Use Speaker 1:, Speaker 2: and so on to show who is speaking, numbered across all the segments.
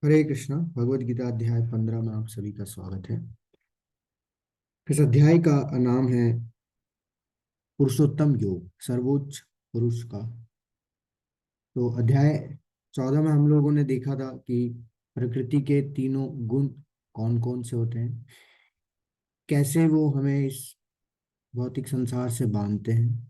Speaker 1: हरे कृष्णा। भगवद गीता अध्याय 15 में आप सभी का स्वागत है। इस अध्याय का नाम है पुरुषोत्तम योग, सर्वोच्च पुरुष का। तो अध्याय 14 में हम लोगों ने देखा था कि प्रकृति के तीनों गुण कौन कौन से होते हैं, कैसे वो हमें इस भौतिक संसार से बांधते हैं।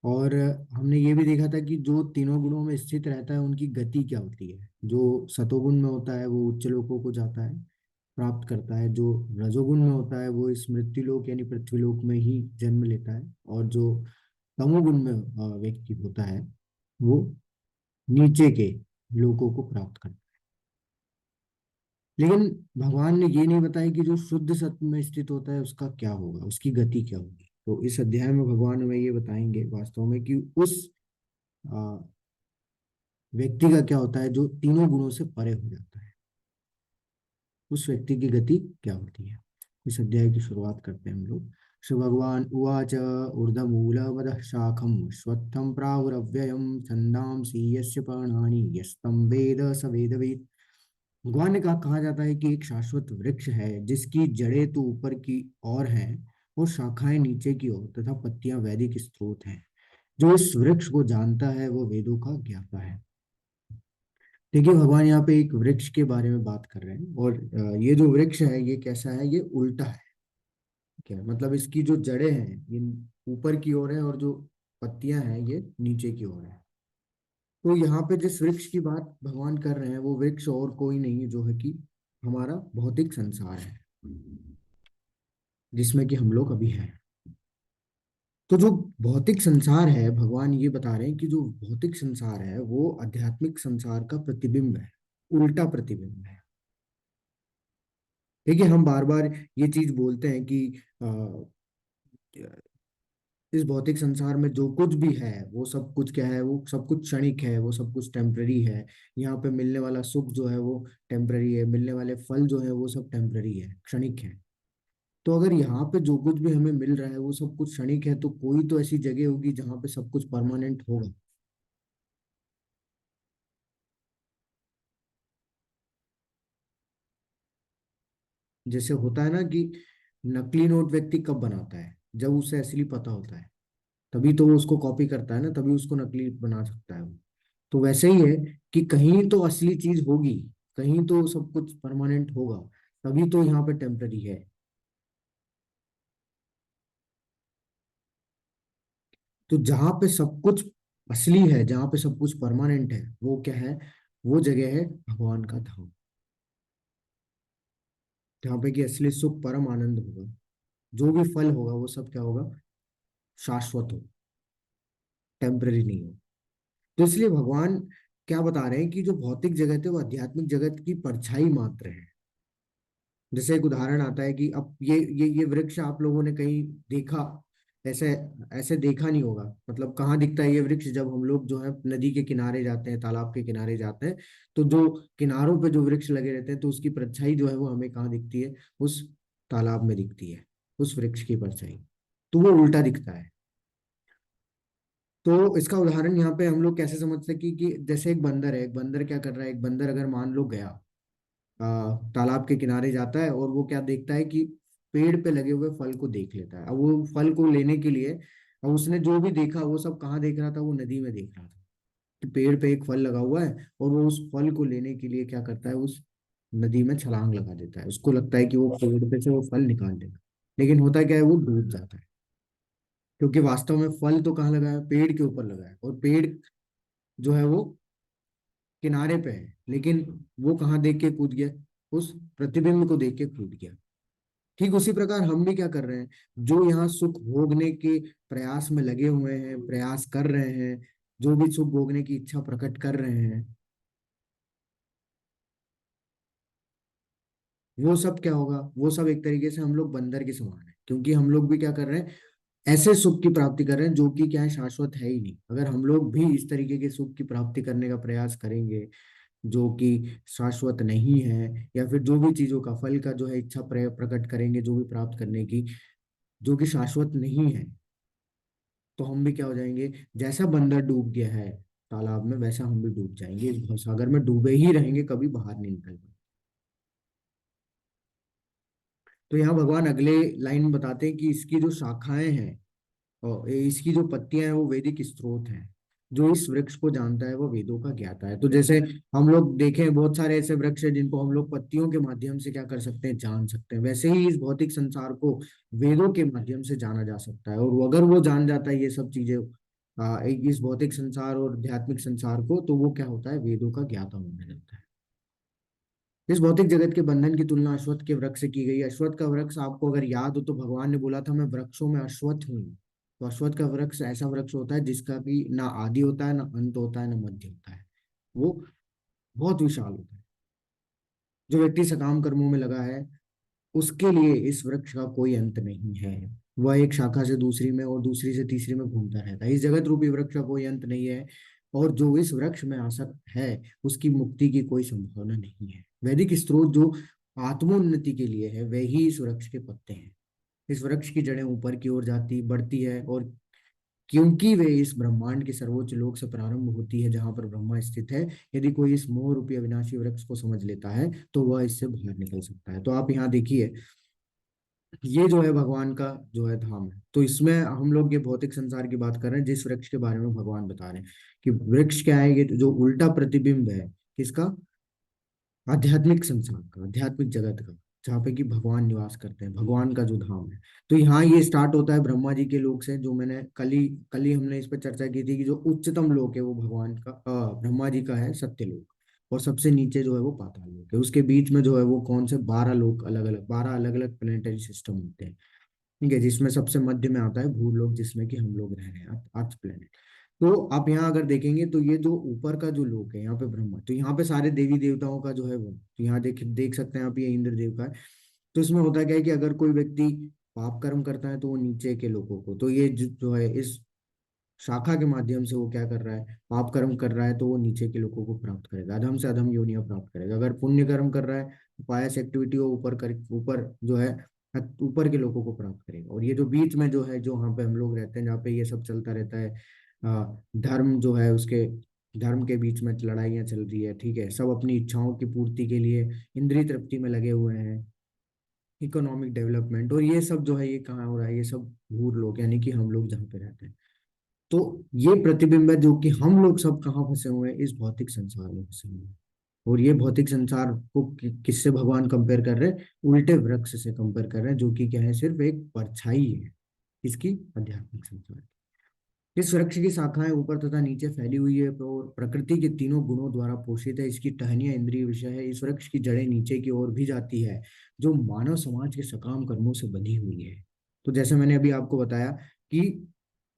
Speaker 1: और हमने ये भी देखा था कि जो तीनों गुणों में स्थित रहता है उनकी गति क्या होती है। जो सतोगुण में होता है वो उच्च लोकों को जाता है, प्राप्त करता है। जो रजोगुण में होता है वो इस मृत्युलोक यानी पृथ्वीलोक में ही जन्म लेता है। और जो तमोगुण में व्यक्ति होता है वो नीचे के लोकों को प्राप्त करता है। लेकिन भगवान ने ये नहीं बताया कि जो शुद्ध सत्व में स्थित होता है उसका क्या होगा, उसकी गति क्या होगी। तो इस अध्याय में भगवान हमें ये बताएंगे वास्तव में कि उस अ, व्यक्ति का क्या होता है जो तीनों गुणों से परे हो जाता है। उस व्यक्ति की गति क्या होती है। इस अध्याय की शुरुआत करते हैं हम लोग। श्री भगवान उवाच ऊर्ध्वमूलमदः शाखम् अश्वत्थं प्राहुरव्ययम् छन्दांसि यस्य पर्णानि यस्तं वेद स वेदवित्। भगवान ने कहा जाता है कि एक शाश्वत वृक्ष है जिसकी जड़ें तो ऊपर की ओर हैं और शाखाएं नीचे की ओर, तथा पत्तियां वैदिक स्रोत हैं। जो इस वृक्ष को जानता है वो वेदों का ज्ञाता है। देखिए, भगवान यहाँ पे एक वृक्ष के बारे में बात कर रहे हैं। और ये जो वृक्ष है ये कैसा है, ये उल्टा है। क्या मतलब, इसकी जो जड़ें हैं ये ऊपर की ओर है और जो पत्तियां हैं ये नीचे की ओर है। तो यहाँ पे जिस वृक्ष की बात भगवान कर रहे हैं वो वृक्ष और कोई नहीं है, जो है कि हमारा भौतिक संसार है जिसमें कि हम लोग अभी हैं। तो जो भौतिक संसार है, भगवान ये बता रहे हैं कि जो भौतिक संसार है वो आध्यात्मिक संसार का प्रतिबिंब है, उल्टा प्रतिबिंब है। देखिए, हम बार बार ये चीज बोलते हैं कि अ, इस भौतिक संसार में जो कुछ भी है वो सब कुछ क्या है, वो सब कुछ क्षणिक है, वो सब कुछ टेम्पररी है। यहाँ पे मिलने वाला सुख जो है वो टेम्पररी है, मिलने वाले फल जो है वो सब टेम्पररी है, क्षणिक है। तो अगर यहाँ पे जो कुछ भी हमें मिल रहा है वो सब कुछ क्षणिक है, तो कोई तो ऐसी जगह होगी जहाँ पे सब कुछ परमानेंट होगा। जैसे होता है ना कि नकली नोट व्यक्ति कब बनाता है, जब उसे असली पता होता है। तभी तो वो उसको कॉपी करता है ना, तभी उसको नकली बना सकता है वो। तो वैसे ही है कि कहीं तो असली चीज होगी, कहीं तो सब कुछ परमानेंट होगा, तभी तो यहाँ पे टेम्पररी है। तो जहाँ पे सब कुछ असली है, जहाँ पे सब कुछ परमानेंट है, वो क्या है, वो जगह है भगवान का धाम। जहाँ पे कि असली सुख परम आनंद होगा। जो भी फल होगा वो सब क्या होगा, शाश्वत हो, टेम्पररी नहीं हो। तो इसलिए भगवान क्या बता रहे हैं कि जो भौतिक जगत है वो आध्यात्मिक जगत की परछाई मात्र है। जैसे एक उदाहरण आता है कि अब ये वृक्ष आप लोगों ने कहीं देखा, ऐसे ऐसे देखा नहीं होगा। मतलब कहाँ दिखता है ये वृक्ष, जब हम लोग जो है नदी के किनारे जाते हैं, तालाब के किनारे जाते हैं, तो जो किनारों पे जो वृक्ष लगे रहते हैं तो उसकी परछाई जो है वो हमें कहाँ दिखती है, उस तालाब में दिखती है, उस वृक्ष की परछाई। तो वो उल्टा दिखता है। तो इसका उदाहरण यहाँ पे हम लोग कैसे समझ सकते हैं कि जैसे एक बंदर है, एक बंदर क्या कर रहा है, एक बंदर अगर मान लो गया तालाब के किनारे जाता है और वो क्या देखता है कि पेड़ पे लगे हुए फल को देख लेता है। अब वो फल को लेने के लिए, अब उसने जो भी देखा वो सब कहाँ देख रहा था, वो नदी में देख रहा था कि पेड़ पे एक फल लगा हुआ है। और वो उस फल को लेने के लिए क्या करता है, उस नदी में छलांग लगा देता है। उसको लगता है कि वो पेड़ पे से वो फल निकाल लेगा, लेकिन होता क्या है, वो डूब जाता है। क्योंकि वास्तव में फल तो कहाँ लगा है, पेड़ के ऊपर लगा है, और पेड़ जो है वो किनारे पे है। लेकिन वो कहाँ देख के कूद गया, उस प्रतिबिंब को देख के कूद गया। ठीक उसी प्रकार हम भी क्या कर रहे हैं, जो यहाँ सुख भोगने के प्रयास में लगे हुए हैं, प्रयास कर रहे हैं, जो भी सुख भोगने की इच्छा प्रकट कर रहे हैं, वो सब क्या होगा, वो सब एक तरीके से हम लोग बंदर के समान है। क्योंकि हम लोग भी क्या कर रहे हैं, ऐसे सुख की प्राप्ति कर रहे हैं जो कि क्या है, शाश्वत है ही नहीं। अगर हम लोग भी इस तरीके के सुख की प्राप्ति करने का प्रयास करेंगे जो कि शाश्वत नहीं है, या फिर जो भी चीजों का फल का जो है इच्छा प्रकट करेंगे जो भी प्राप्त करने की, जो कि शाश्वत नहीं है, तो हम भी क्या हो जाएंगे, जैसा बंदर डूब गया है तालाब में, वैसा हम भी डूब जाएंगे, इस भवसागर में डूबे ही रहेंगे, कभी बाहर नहीं निकल पाएंगे। तो यहाँ भगवान अगले लाइन में बताते हैं कि इसकी जो शाखाएं हैं और इसकी जो पत्तियां हैं वो वैदिक स्रोत हैं। जो इस वृक्ष को जानता है वो वेदों का ज्ञाता है। तो जैसे हम लोग देखें बहुत सारे ऐसे वृक्ष हैं जिनको हम लोग पत्तियों के माध्यम से क्या कर सकते हैं, जान सकते हैं, वैसे ही इस भौतिक संसार को वेदों के माध्यम से जाना जा सकता है। और अगर वो जान जाता है ये सब चीजें, इस भौतिक संसार और आध्यात्मिक संसार को, तो वो क्या होता है, वेदों का ज्ञाता होने लगता है। इस भौतिक जगत के बंधन की तुलना अश्वत्थ के वृक्ष से की गई। अश्वत्थ का वृक्ष आपको अगर याद हो तो भगवान ने बोला था मैं वृक्षों में अश्वत्थ हूँ। तो अश्वत्थ का वृक्ष ऐसा वृक्ष होता है जिसका भी ना आदि होता है, ना अंत होता है, ना मध्य होता है। वो बहुत विशाल होता है। जो व्यक्ति सकाम कर्मों में लगा है उसके लिए इस वृक्ष का कोई अंत नहीं है। वह एक शाखा से दूसरी में और दूसरी से तीसरी में घूमता रहता है। इस जगत रूपी वृक्ष का कोई अंत नहीं है। और जो इस वृक्ष में आसक्त है उसकी मुक्ति की कोई संभावना नहीं है। वैदिक स्रोत जो आत्मोन्नति के लिए है वही इस वृक्ष के पत्ते हैं। इस वृक्ष की जड़ें ऊपर की ओर जाती बढ़ती है, और क्योंकि वे इस ब्रह्मांड के सर्वोच्च लोक से प्रारंभ होती है जहां पर ब्रह्मा स्थित है। यदि कोई इस मोह रूपी अविनाशी वृक्ष को समझ लेता है तो वह इससे बाहर निकल सकता है। तो आप यहाँ देखिए, ये जो है भगवान का जो है धाम है। तो इसमें हम लोग ये भौतिक संसार की बात कर रहे हैं जिस वृक्ष के बारे में भगवान बता रहे हैं कि वृक्ष क्या है, ये जो उल्टा प्रतिबिंब है किसका, आध्यात्मिक संसार का, आध्यात्मिक जगत का, जहाँ पे कि भगवान निवास करते हैं, भगवान का जो धाम है। तो यहाँ ये स्टार्ट होता है ब्रह्मा जी के लोक से, जो मैंने कल ही हमने इस पर चर्चा की थी कि जो उच्चतम लोक है वो भगवान का, ब्रह्मा जी का है सत्यलोक। और सबसे नीचे जो है वो पाताल लोक है। उसके बीच में जो है वो कौन से 12 लोक, अलग अलग 12 अलग अलग प्लेनेटरी सिस्टम होते हैं। ठीक है, जिसमें सबसे मध्य में आता है भूलोक, जिसमें कि हम लोग रह रहे हैं, अर्थ प्लेनेट। तो आप यहाँ अगर देखेंगे तो ये जो ऊपर का जो लोक है यहाँ पे ब्रह्मा, तो यहाँ पे सारे देवी देवताओं का जो है वो, तो यहाँ देख देख सकते हैं आप, ये इंद्र देव का है। तो इसमें होता क्या है कि अगर कोई व्यक्ति पाप कर्म करता है तो वो नीचे के लोगों को, तो ये जो है इस शाखा के माध्यम से वो क्या कर रहा है, पाप कर्म कर रहा है तो वो नीचे के लोगों को प्राप्त करेगा, अधम से अधम योनियां प्राप्त करेगा। अगर पुण्य कर्म कर रहा है तो पायस एक्टिविटी वो ऊपर जो है ऊपर के लोगों को प्राप्त करेगा। और ये जो बीच में जो है, जो वहाँ पे हम लोग रहते हैं जहाँ पे ये सब चलता रहता है, धर्म जो है उसके, धर्म के बीच में लड़ाइयाँ चल रही है, ठीक है, सब अपनी इच्छाओं की पूर्ति के लिए इंद्रिय तृप्ति में लगे हुए हैं, इकोनॉमिक डेवलपमेंट, और ये सब जो है ये कहाँ हो रहा है, ये सब भूर लोग यानी कि हम लोग जहाँ पे रहते हैं। तो ये प्रतिबिंब है जो कि हम लोग सब कहाँ फंसे हुए हैं, इस भौतिक संसार में फंसे हुए हैं। और ये भौतिक संसार को किससे भगवान कंपेयर कर रहे हैं, उल्टे वृक्ष से कंपेयर कर रहे हैं, जो कि क्या है, सिर्फ एक परछाई है इसकी, आध्यात्मिक संसार की। इस वृक्ष की शाखाएं ऊपर तथा नीचे फैली हुई है और प्रकृति के तीनों गुणों द्वारा पोषित है। इसकी टहनियां इंद्रिय विषय है। इस वृक्ष की जड़ें नीचे की ओर भी जाती है, जो मानव समाज के सकाम कर्मों से बंधी हुई है। तो जैसे मैंने अभी आपको बताया कि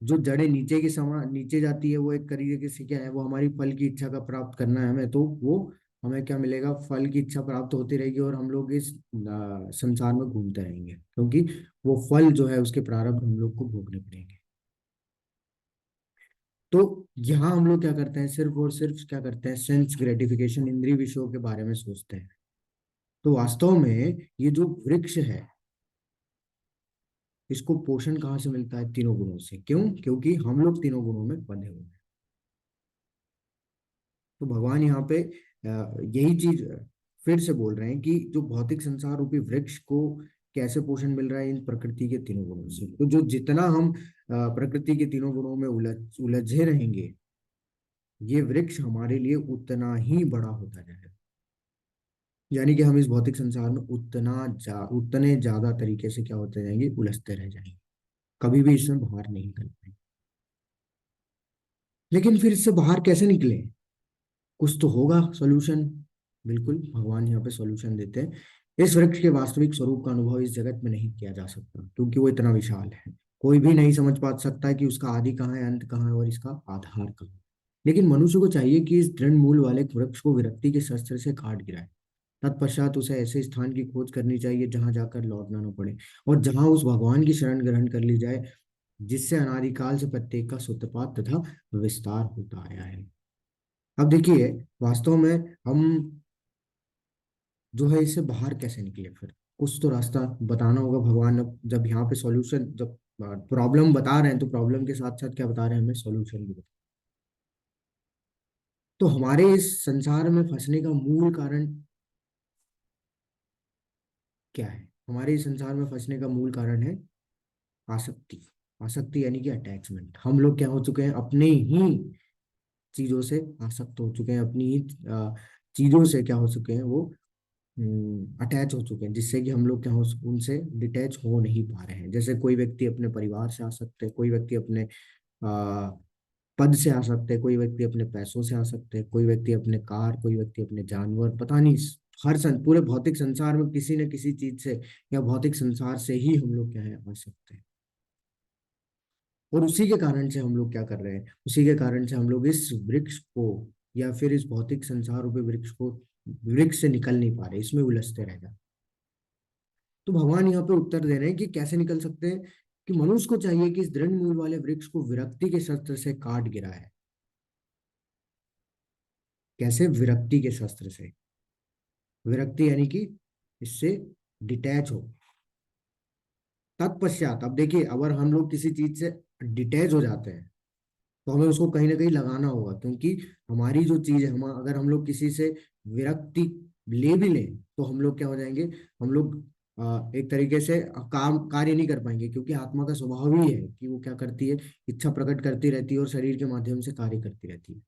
Speaker 1: जो जड़ें नीचे की नीचे जाती है वो एक तरीके से क्या है, वो हमारी फल की इच्छा का प्राप्त करना है हमें, तो वो हमें क्या मिलेगा, फल की इच्छा प्राप्त होती रहेगी और हम लोग इस संसार में घूमते रहेंगे, क्योंकि वो फल जो है उसके प्रारब्ध हम लोग को भोगने पड़ेंगे। तो यहाँ हम लोग क्या करते हैं, सिर्फ और सिर्फ क्या करते हैं, सेंस ग्रेटिफिकेशन, इंद्रिय विषयों के बारे में सोचते हैं। तो वास्तव में ये जो वृक्ष है इसको पोषण कहाँ से मिलता है, तीनों गुणों से। क्यों, क्योंकि हम लोग तीनों गुणों में बंधे हुए हैं। तो भगवान यहाँ पे यही चीज फिर से बोल रहे हैं कि जो भौतिक संसार रूपी वृक्ष को कैसे पोषण मिल रहा है, इन प्रकृति के तीनों गुणों से। तो जो जितना हम प्रकृति के तीनों गुणों में उलझे रहेंगे, ये वृक्ष हमारे लिए उतना ही बड़ा होता जाएगा। यानी कि हम इस भौतिक संसार में उतने ज्यादा तरीके से क्या होते जाएंगे, उलझते रह जाएंगे, कभी भी इसमें बाहर नहीं निकल पाएंगे। लेकिन फिर इससे बाहर कैसे निकले, कुछ तो होगा सॉल्यूशन। बिल्कुल भगवान यहाँ पे सॉल्यूशन देते हैं। इस वृक्ष के वास्तविक स्वरूप का अनुभव इस जगत में नहीं किया जा सकता, क्योंकि वो इतना विशाल है। कोई भी नहीं समझ पा सकता है कि उसका आदि कहाँ है, अंत कहाँ है और इसका आधार कहाँ है। लेकिन मनुष्य को चाहिए कि इस दृढ़ मूल वाले वृक्ष को विरक्ति के शस्त्र से काट गिराए। तत्पश्चात उसे ऐसे स्थान की खोज करनी चाहिए जहां जाकर लौटना न पड़े, और जहां उस भगवान की शरण ग्रहण कर ली जाए जिससे अनादिकाल से प्रत्येक का सूत्रपात तथा विस्तार होता आया है। अब देखिए, वास्तव में हम जो है इससे बाहर कैसे निकले, फिर कुछ तो रास्ता बताना होगा भगवान। अब जब यहाँ पे सॉल्यूशन, जब प्रॉब्लम बता रहे हैं तो प्रॉब्लम के साथ साथ क्या बता रहे हैं, हमें सॉल्यूशन भी बता तो हमारे इस संसार में फंसने का मूल कारण क्या है? हमारे इस संसार में फंसने का मूल कारण है आसक्ति। आसक्ति यानी कि अटैचमेंट। हम लोग क्या हो चुके हैं, अपने ही चीजों से आसक्त हो चुके हैं, अपनी ही चीजों से क्या हो चुके हैं, वो अटैच हो चुके हैं, जिससे कि हम लोग क्या हो, उनसे डिटैच हो नहीं पा रहे हैं। जैसे कोई व्यक्ति अपने परिवार से आसक्त है, कोई व्यक्ति अपने आ, पद से आसक्त है, कोई व्यक्ति अपने पैसों से आसक्त है, कोई व्यक्ति अपने कार, कोई व्यक्ति अपने जानवर, पता नहीं। पूरे भौतिक संसार में किसी न किसी चीज से या भौतिक संसार से ही हम लोग क्या है, आसक्त है। और उसी के कारण से हम लोग क्या कर रहे हैं, उसी के कारण से हम लोग इस वृक्ष को या फिर इस भौतिक संसार रूपी वृक्ष को, वृक्ष से निकल नहीं पा रहे, इसमें उलझते रह जाते। तो भगवान यहाँ पे उत्तर दे रहे हैं कि कैसे निकल सकते हैं, कि मनुष्य को चाहिए कि इस दृढ़ मूल वाले वृक्ष को विरक्ति के शस्त्र से काट गिरा है। कैसे? विरक्ति के शस्त्र से। विरक्ति यानी कि इससे डिटैच हो। तत्पश्चात, अब देखिए, अगर हम लोग किसी चीज से डिटैच हो जाते हैं तो हमें उसको कहीं ना कहीं लगाना होगा, क्योंकि हमारी जो चीज है, हम अगर हम लोग किसी से विरक्ति ले भी लें तो हम लोग क्या हो जाएंगे, हम लोग एक तरीके से काम कार्य नहीं कर पाएंगे, क्योंकि आत्मा का स्वभाव ही है कि वो क्या करती है, इच्छा प्रकट करती रहती है और शरीर के माध्यम से कार्य करती रहती है।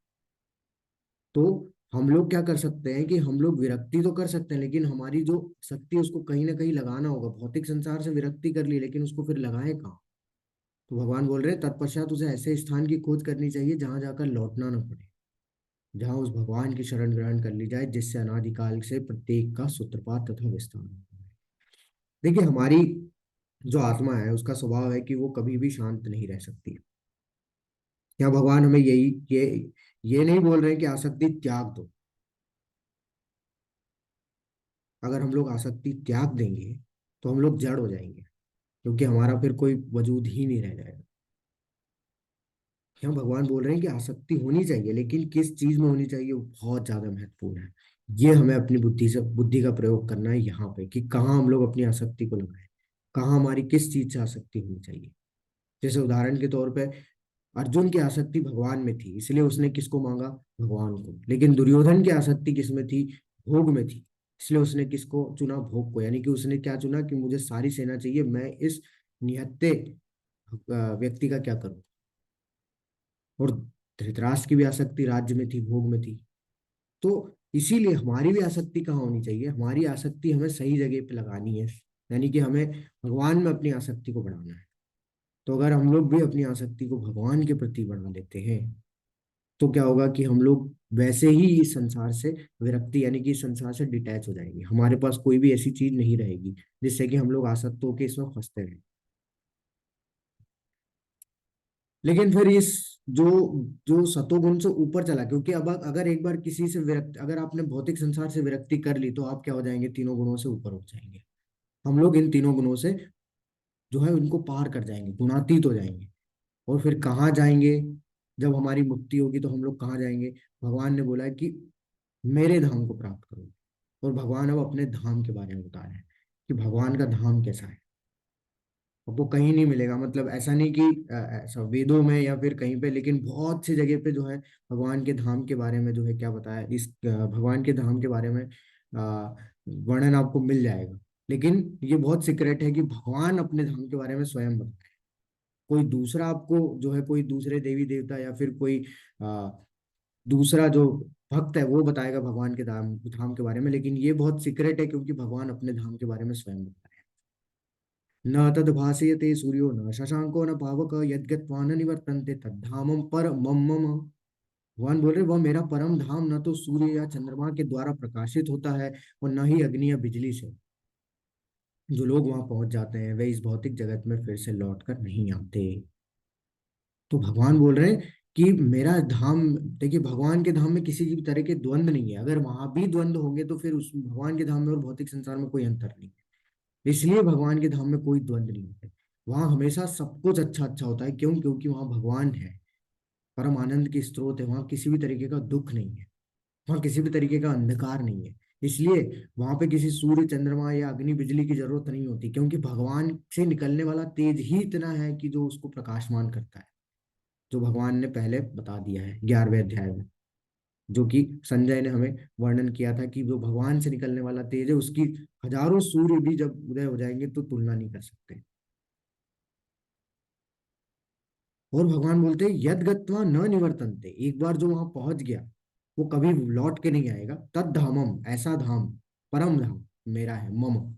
Speaker 1: तो हम लोग क्या कर सकते हैं कि हम लोग विरक्ति तो कर सकते हैं, लेकिन हमारी जो शक्ति है उसको कहीं ना कहीं लगाना होगा। भौतिक संसार से विरक्ति कर ली, लेकिन उसको फिर लगाए कहाँ? तो भगवान बोल रहे हैं तत्पश्चात उसे ऐसे स्थान की खोज करनी चाहिए जहां जाकर लौटना ना पड़े, जहां उस भगवान की शरण ग्रहण कर ली जाए, जिससे अनादिकाल से प्रत्येक का सूत्रपात तथा विस्तार होता है। देखिए, हमारी जो आत्मा है उसका स्वभाव है कि वो कभी भी शांत नहीं रह सकती। यहाँ भगवान हमें ये नहीं बोल रहे हैं कि आसक्ति त्याग दो। अगर हम लोग आसक्ति त्याग देंगे तो हम लोग जड़ हो जाएंगे, क्योंकि हमारा फिर कोई वजूद ही नहीं रह जाएगा। यहाँ भगवान बोल रहे हैं कि आसक्ति होनी चाहिए, लेकिन किस चीज में होनी चाहिए वो बहुत ज्यादा महत्वपूर्ण है। ये हमें अपनी बुद्धि का प्रयोग करना है यहाँ पे, कि कहाँ हम लोग अपनी आसक्ति को लगाएं, कहाँ हमारी किस चीज से आसक्ति होनी चाहिए। जैसे उदाहरण के तौर पे, अर्जुन की आसक्ति भगवान में थी, इसलिए उसने किसको मांगा? भगवान को। लेकिन दुर्योधन की आसक्ति किसमें थी? भोग में थी, इसलिए उसने किसको चुना? भोग को। यानी कि उसने क्या चुना कि मुझे सारी सेना चाहिए, मैं इस निहत्थे व्यक्ति का क्या करूं। और धृतराष्ट्र की भी आसक्ति राज्य में थी, भोग में थी। तो इसीलिए हमारी भी आसक्ति कहाँ होनी चाहिए? हमारी आसक्ति हमें सही जगह पे लगानी है, यानी कि हमें भगवान में अपनी आसक्ति को बढ़ाना है। तो अगर हम लोग भी अपनी आसक्ति को भगवान के प्रति बढ़ा लेते हैं तो क्या होगा कि हम लोग वैसे ही इस संसार से विरक्ति यानी कि इस संसार से डिटैच हो जाएंगे। हमारे पास कोई भी ऐसी चीज नहीं रहेगी जिससे कि हम लोग आसक्त होकर इसमें फंसते रहें। लेकिन फिर इस जो जो सतोगुण से ऊपर चला, क्योंकि अब अगर एक बार किसी से विरक्ति, अगर आपने भौतिक संसार से विरक्ति कर ली तो आप क्या हो जाएंगे? तीनों गुणों से ऊपर उठ जाएंगे। हम लोग इन तीनों गुणों से जो है उनको पार कर जाएंगे, गुणातीत हो जाएंगे। और फिर कहाँ जाएंगे? जब हमारी मुक्ति होगी तो हम लोग कहाँ जाएंगे? भगवान ने बोला है कि मेरे धाम को प्राप्त करो। और भगवान अब अपने धाम के बारे में बता रहे हैं कि भगवान का धाम कैसा है। आपको कहीं नहीं मिलेगा, मतलब ऐसा नहीं कि ऐसा वेदों में या फिर कहीं पे, लेकिन बहुत सी जगह पे जो है भगवान के धाम के बारे में जो है क्या बताया, इस भगवान के धाम के बारे में वर्णन आपको मिल जाएगा। लेकिन ये बहुत सीक्रेट है कि भगवान अपने धाम के बारे में स्वयं बताए। कोई दूसरा आपको जो है, कोई दूसरे देवी देवता या फिर कोई आ, दूसरा जो भक्त है वो बताएगा भगवान के धाम धाम के बारे में, लेकिन ये बहुत सीक्रेट है क्योंकि भगवान अपने धाम के बारे में स्वयं बताए। न तद भासयते सूर्यो न शशांको न पावक यद्गत्वा न निवर्तन्ते तद्धामम पर मम मम। भगवान बोल रहे वह मेरा परम धाम न तो सूर्य या चंद्रमा के द्वारा प्रकाशित होता है और न ही अग्नि या बिजली से। जो लोग वहां पहुंच जाते हैं वे इस भौतिक जगत में फिर से लौट कर नहीं आते। तो भगवान बोल रहे हैं कि मेरा धाम, देखिए भगवान के धाम में किसी भी तरह के द्वंद नहीं है। अगर वहां भी द्वंद होंगे तो फिर उस भगवान के धाम में और भौतिक संसार में कोई अंतर नहीं है। इसलिए भगवान के धाम में कोई द्वंद नहीं होता। वहां हमेशा सब कुछ अच्छा अच्छा होता है। क्यों? क्योंकि वहां भगवान है, परम आनंद की स्रोत है। वहां किसी भी तरीके का दुख नहीं है, वहां किसी भी तरीके का अंधकार नहीं है। इसलिए वहां पे किसी सूर्य चंद्रमा या अग्नि बिजली की जरूरत नहीं होती, क्योंकि भगवान से निकलने वाला तेज ही इतना है कि जो उसको प्रकाशमान करता है, जो भगवान ने पहले बता दिया है 11वें अध्याय में। जो कि संजय ने हमें वर्णन किया था कि जो भगवान से निकलने वाला तेज है, उसकी हजारों सूर्य भी जब उदय हो जाएंगे तो तुलना नहीं कर सकते। और भगवान बोलते हैं यद गत्वा न निवर्तन्ते, एक बार जो वहां पहुंच गया वो कभी लौट के नहीं आएगा। तद धामम, ऐसा धाम, परम धाम मेरा है, मम,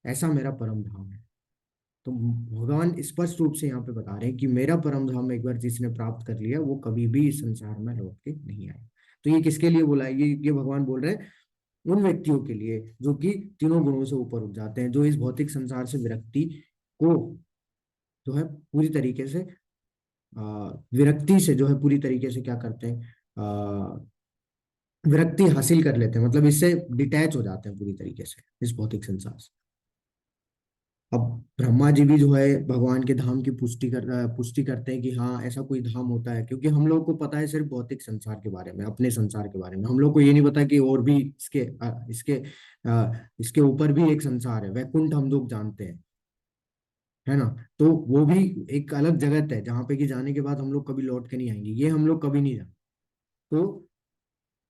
Speaker 1: ऐसा मेरा परम धाम है। तो भगवान स्पष्ट रूप से यहाँ पे बता रहे हैं कि मेरा परम धाम एक बार जिसने प्राप्त कर लिया वो कभी भी इस संसार में लौट के नहीं आएगा। तो ये किसके लिए बोला है? ये भगवान बोल रहे हैं उन व्यक्तियों के लिए जो कि तीनों गुणों से ऊपर उठ जाते हैं, जो इस भौतिक संसार से विरक्ति को जो है पूरी तरीके से विरक्ति से जो है पूरी तरीके से क्या करते हैं, विरक्ति हासिल कर लेते हैं, मतलब इससे डिटैच हो जाते हैं पूरी तरीके से इस भौतिक संसार से। अब ब्रह्मा जी भी जो है भगवान के धाम की पुष्टि करते हैं कि हाँ ऐसा कोई धाम होता है, क्योंकि हम लोग को पता है सिर्फ भौतिक संसार के बारे में, अपने संसार के बारे में। हम लोग को ये नहीं पता कि और भी इसके ऊपर भी एक संसार है, वैकुंठ हम लोग जानते हैं, है ना। तो वो भी एक अलग जगत है जहाँ पे कि जाने के बाद हम लोग कभी लौट के नहीं आएंगे, ये हम लोग कभी नहीं जानते। तो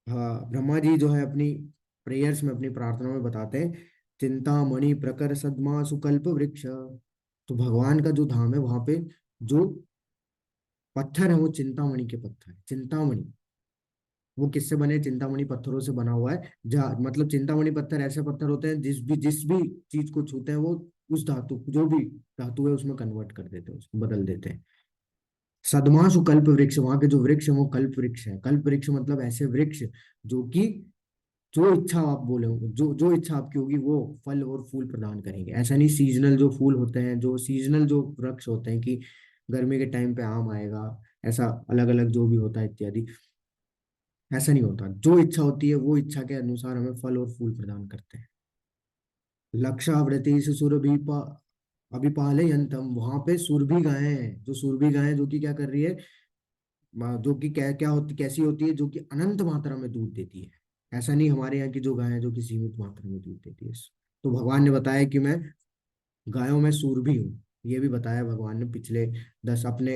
Speaker 1: हाँ, ब्रह्मा जी जो है अपनी प्रेयर्स में, अपनी प्रार्थना में बताते हैं चिंतामणि प्रकर सद्मा सुकल्प वृक्ष। तो भगवान का जो धाम है वहां पे जो पत्थर है वो चिंतामणि के पत्थर है। चिंतामणि वो किससे बने? चिंतामणि पत्थरों से बना हुआ है। जहाँ मतलब चिंतामणि पत्थर ऐसे पत्थर होते हैं जिस भी चीज को छूते हैं वो उस धातु, जो भी धातु है उसमें कन्वर्ट कर देते हैं, उसको बदल देते हैं। सदमासु कल्प वृक्ष, वहां के जो वृक्ष है वो कल्प वृक्ष है। कल्प वृक्ष मतलब ऐसे वृक्ष जो कि जो इच्छा आप बोले, जो जो इच्छा आपकी होगी वो फल और फूल प्रदान करेंगे। ऐसा नहीं सीजनल जो फूल होते हैं, जो सीजनल जो वृक्ष होते हैं कि गर्मी के टाइम पे आम आएगा, ऐसा अलग अलग जो भी होता है इत्यादि, ऐसा नहीं होता। जो इच्छा होती है वो इच्छा के अनुसार हमें फल और फूल प्रदान करते हैं। लक्षावृति सुरभि अभिपालयंतम, वहां पे सुरभि गायें हैं, जो सुरभि गायें जो कि क्या कर रही है, जो कि क्या क्या होती, कैसी होती है, जो कि अनंत मात्रा में दूध देती है। ऐसा नहीं हमारे यहाँ की जो गाय है जो कि सीमित मात्रा में दूध देती है। तो भगवान ने बताया कि मैं गायों में सूरभी हूँ, ये भी बताया भगवान ने पिछले 10 अपने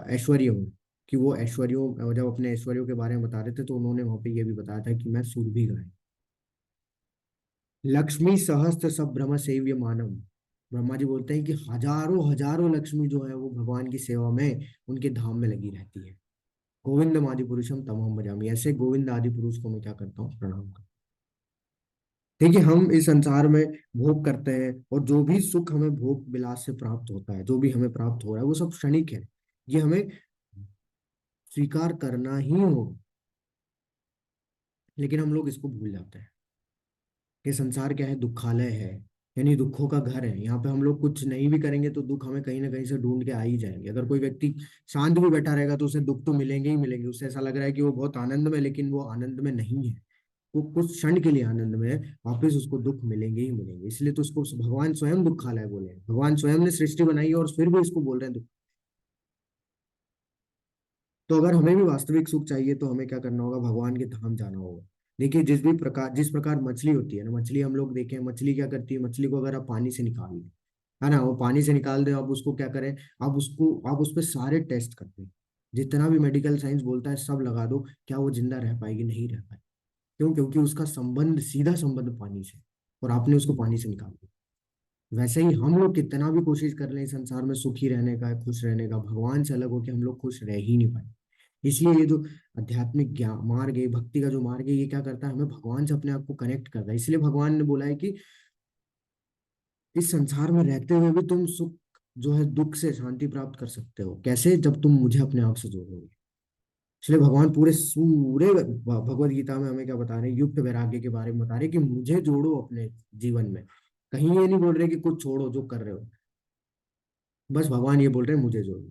Speaker 1: ऐश्वर्य हूँ, कि वो ऐश्वर्यों, जब अपने ऐश्वर्यों के बारे में बता रहे थे तो उन्होंने वहां पे ये भी बताया था कि मैं सूरभी गाय। लक्ष्मी सहस्त्र संभ्रम सेव्य मानव, ब्रह्मा जी बोलते हैं कि हजारों हजारों लक्ष्मी जो है वो भगवान की सेवा में उनके धाम में लगी रहती है। गोविंद आदि पुरुषम तमहम भजामि, ऐसे गोविंद आदि पुरुष को मैं क्या करता हूँ, प्रणाम करता हूँ। ठीक है, हम इस संसार में भोग करते हैं और जो भी सुख हमें भोग विलास से प्राप्त होता है, जो भी हमें प्राप्त हो रहा है वो सब क्षणिक है। ये हमें स्वीकार करना ही होगा, लेकिन हम लोग इसको भूल जाते हैं कि संसार क्या है, दुखालय है, यानी दुखों का घर है। यहाँ पे हम लोग कुछ नहीं भी करेंगे तो दुख हमें कहीं ना कहीं से ढूंढ के आ ही जाएंगे। अगर कोई व्यक्ति शांत भी बैठा रहेगा तो उसे दुख तो मिलेंगे ही मिलेंगे। उससे ऐसा लग रहा है कि वो बहुत आनंद में, लेकिन वो आनंद में नहीं है, वो कुछ क्षण के लिए आनंद में है, वापिस उसको दुख मिलेंगे ही मिलेंगे। इसलिए तो उसको भगवान स्वयं दुखालय बोले हैं। भगवान स्वयं ने सृष्टि बनाई है और फिर भी इसको बोल रहे हैं दुख। तो अगर हमें भी वास्तविक सुख चाहिए तो हमें क्या करना होगा? भगवान के धाम जाना होगा। देखिए जिस प्रकार मछली होती है ना, मछली हम लोग देखें, मछली क्या करती है? मछली को अगर आप पानी से निकाल लें, है ना, वो पानी से निकाल दें, अब उसको क्या करें? आप उस पर सारे टेस्ट कर दें, जितना भी मेडिकल साइंस बोलता है सब लगा दो, क्या वो जिंदा रह पाएगी? नहीं रह पाएगी। क्यों? क्योंकि उसका संबंध, सीधा संबंध पानी से, और आपने उसको पानी से निकाल दिया। वैसे ही हम लोग कितना भी कोशिश कर लें संसार में सुखी रहने का, खुश रहने का, भगवान से अलग होकर हम लोग खुश रह ही नहीं पाए। इसलिए ये जो आध्यात्मिक ज्ञान मार्ग है, भक्ति का जो मार्ग है, ये क्या करता है? हमें भगवान से अपने आप को कनेक्ट करता है। इसलिए भगवान ने बोला है कि इस संसार में रहते हुए भी तुम सुख जो है, दुख से शांति प्राप्त कर सकते हो। कैसे? जब तुम मुझे अपने आप से जोड़ोगे। इसलिए भगवान पूरे भगवत गीता में हमें क्या बता रहे हैं? युक्त वैराग्य के बारे में बता रहे हैं कि मुझे जोड़ो अपने जीवन में। कहीं ये नहीं बोल रहे कि कुछ छोड़ो जो कर रहे हो, बस भगवान ये बोल रहे हैं मुझे जोड़ो।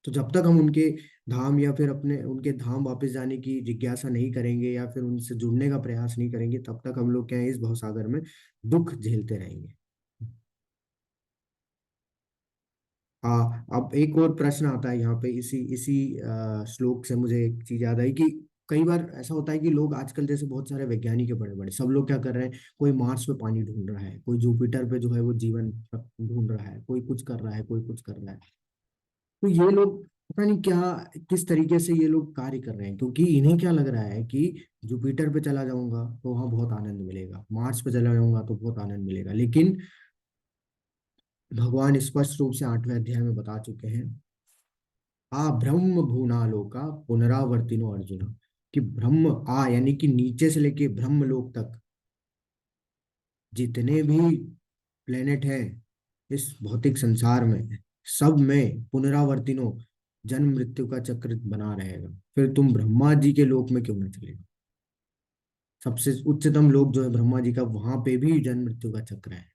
Speaker 1: तो जब तक हम उनके धाम या फिर अपने उनके धाम वापस जाने की जिज्ञासा नहीं करेंगे या फिर उनसे जुड़ने का प्रयास नहीं करेंगे, तब तक हम लोग क्या है, इस भवसागर में दुख झेलते रहेंगे। अब एक और प्रश्न आता है यहाँ पे, इसी इसी श्लोक से मुझे एक चीज याद आई कि कई बार ऐसा होता है कि लोग आजकल जैसे बहुत सारे वैज्ञानिक है बड़े बड़े, सब लोग क्या कर रहे हैं, कोई मार्स पे पानी ढूंढ रहा है, कोई जुपिटर पे जो है वो जीवन ढूंढ रहा है, कोई कुछ कर रहा है, कोई कुछ कर रहा है। तो ये लोग पता नहीं क्या, किस तरीके से ये लोग कार्य कर रहे हैं, क्योंकि इन्हें क्या लग रहा है कि जुपिटर पे चला जाऊंगा तो वहां बहुत आनंद मिलेगा, मार्स पे चला जाऊंगा तो बहुत आनंद मिलेगा। लेकिन भगवान स्पष्ट रूप से 8वें अध्याय में बता चुके हैं, आ ब्रह्म भूनालोका पुनरावर्तिनो अर्जुन, कि ब्रह्म आ यानी कि नीचे से लेके ब्रह्म लोक तक जितने भी प्लेनेट है इस भौतिक संसार में, सब में पुनरावर्तिनो जन्म मृत्यु का चक्र बना रहेगा। फिर तुम ब्रह्मा जी के लोक में क्यों ना चले, सबसे उच्चतम लोक जो है ब्रह्मा जी का, वहां पे भी जन्म मृत्यु का चक्र है।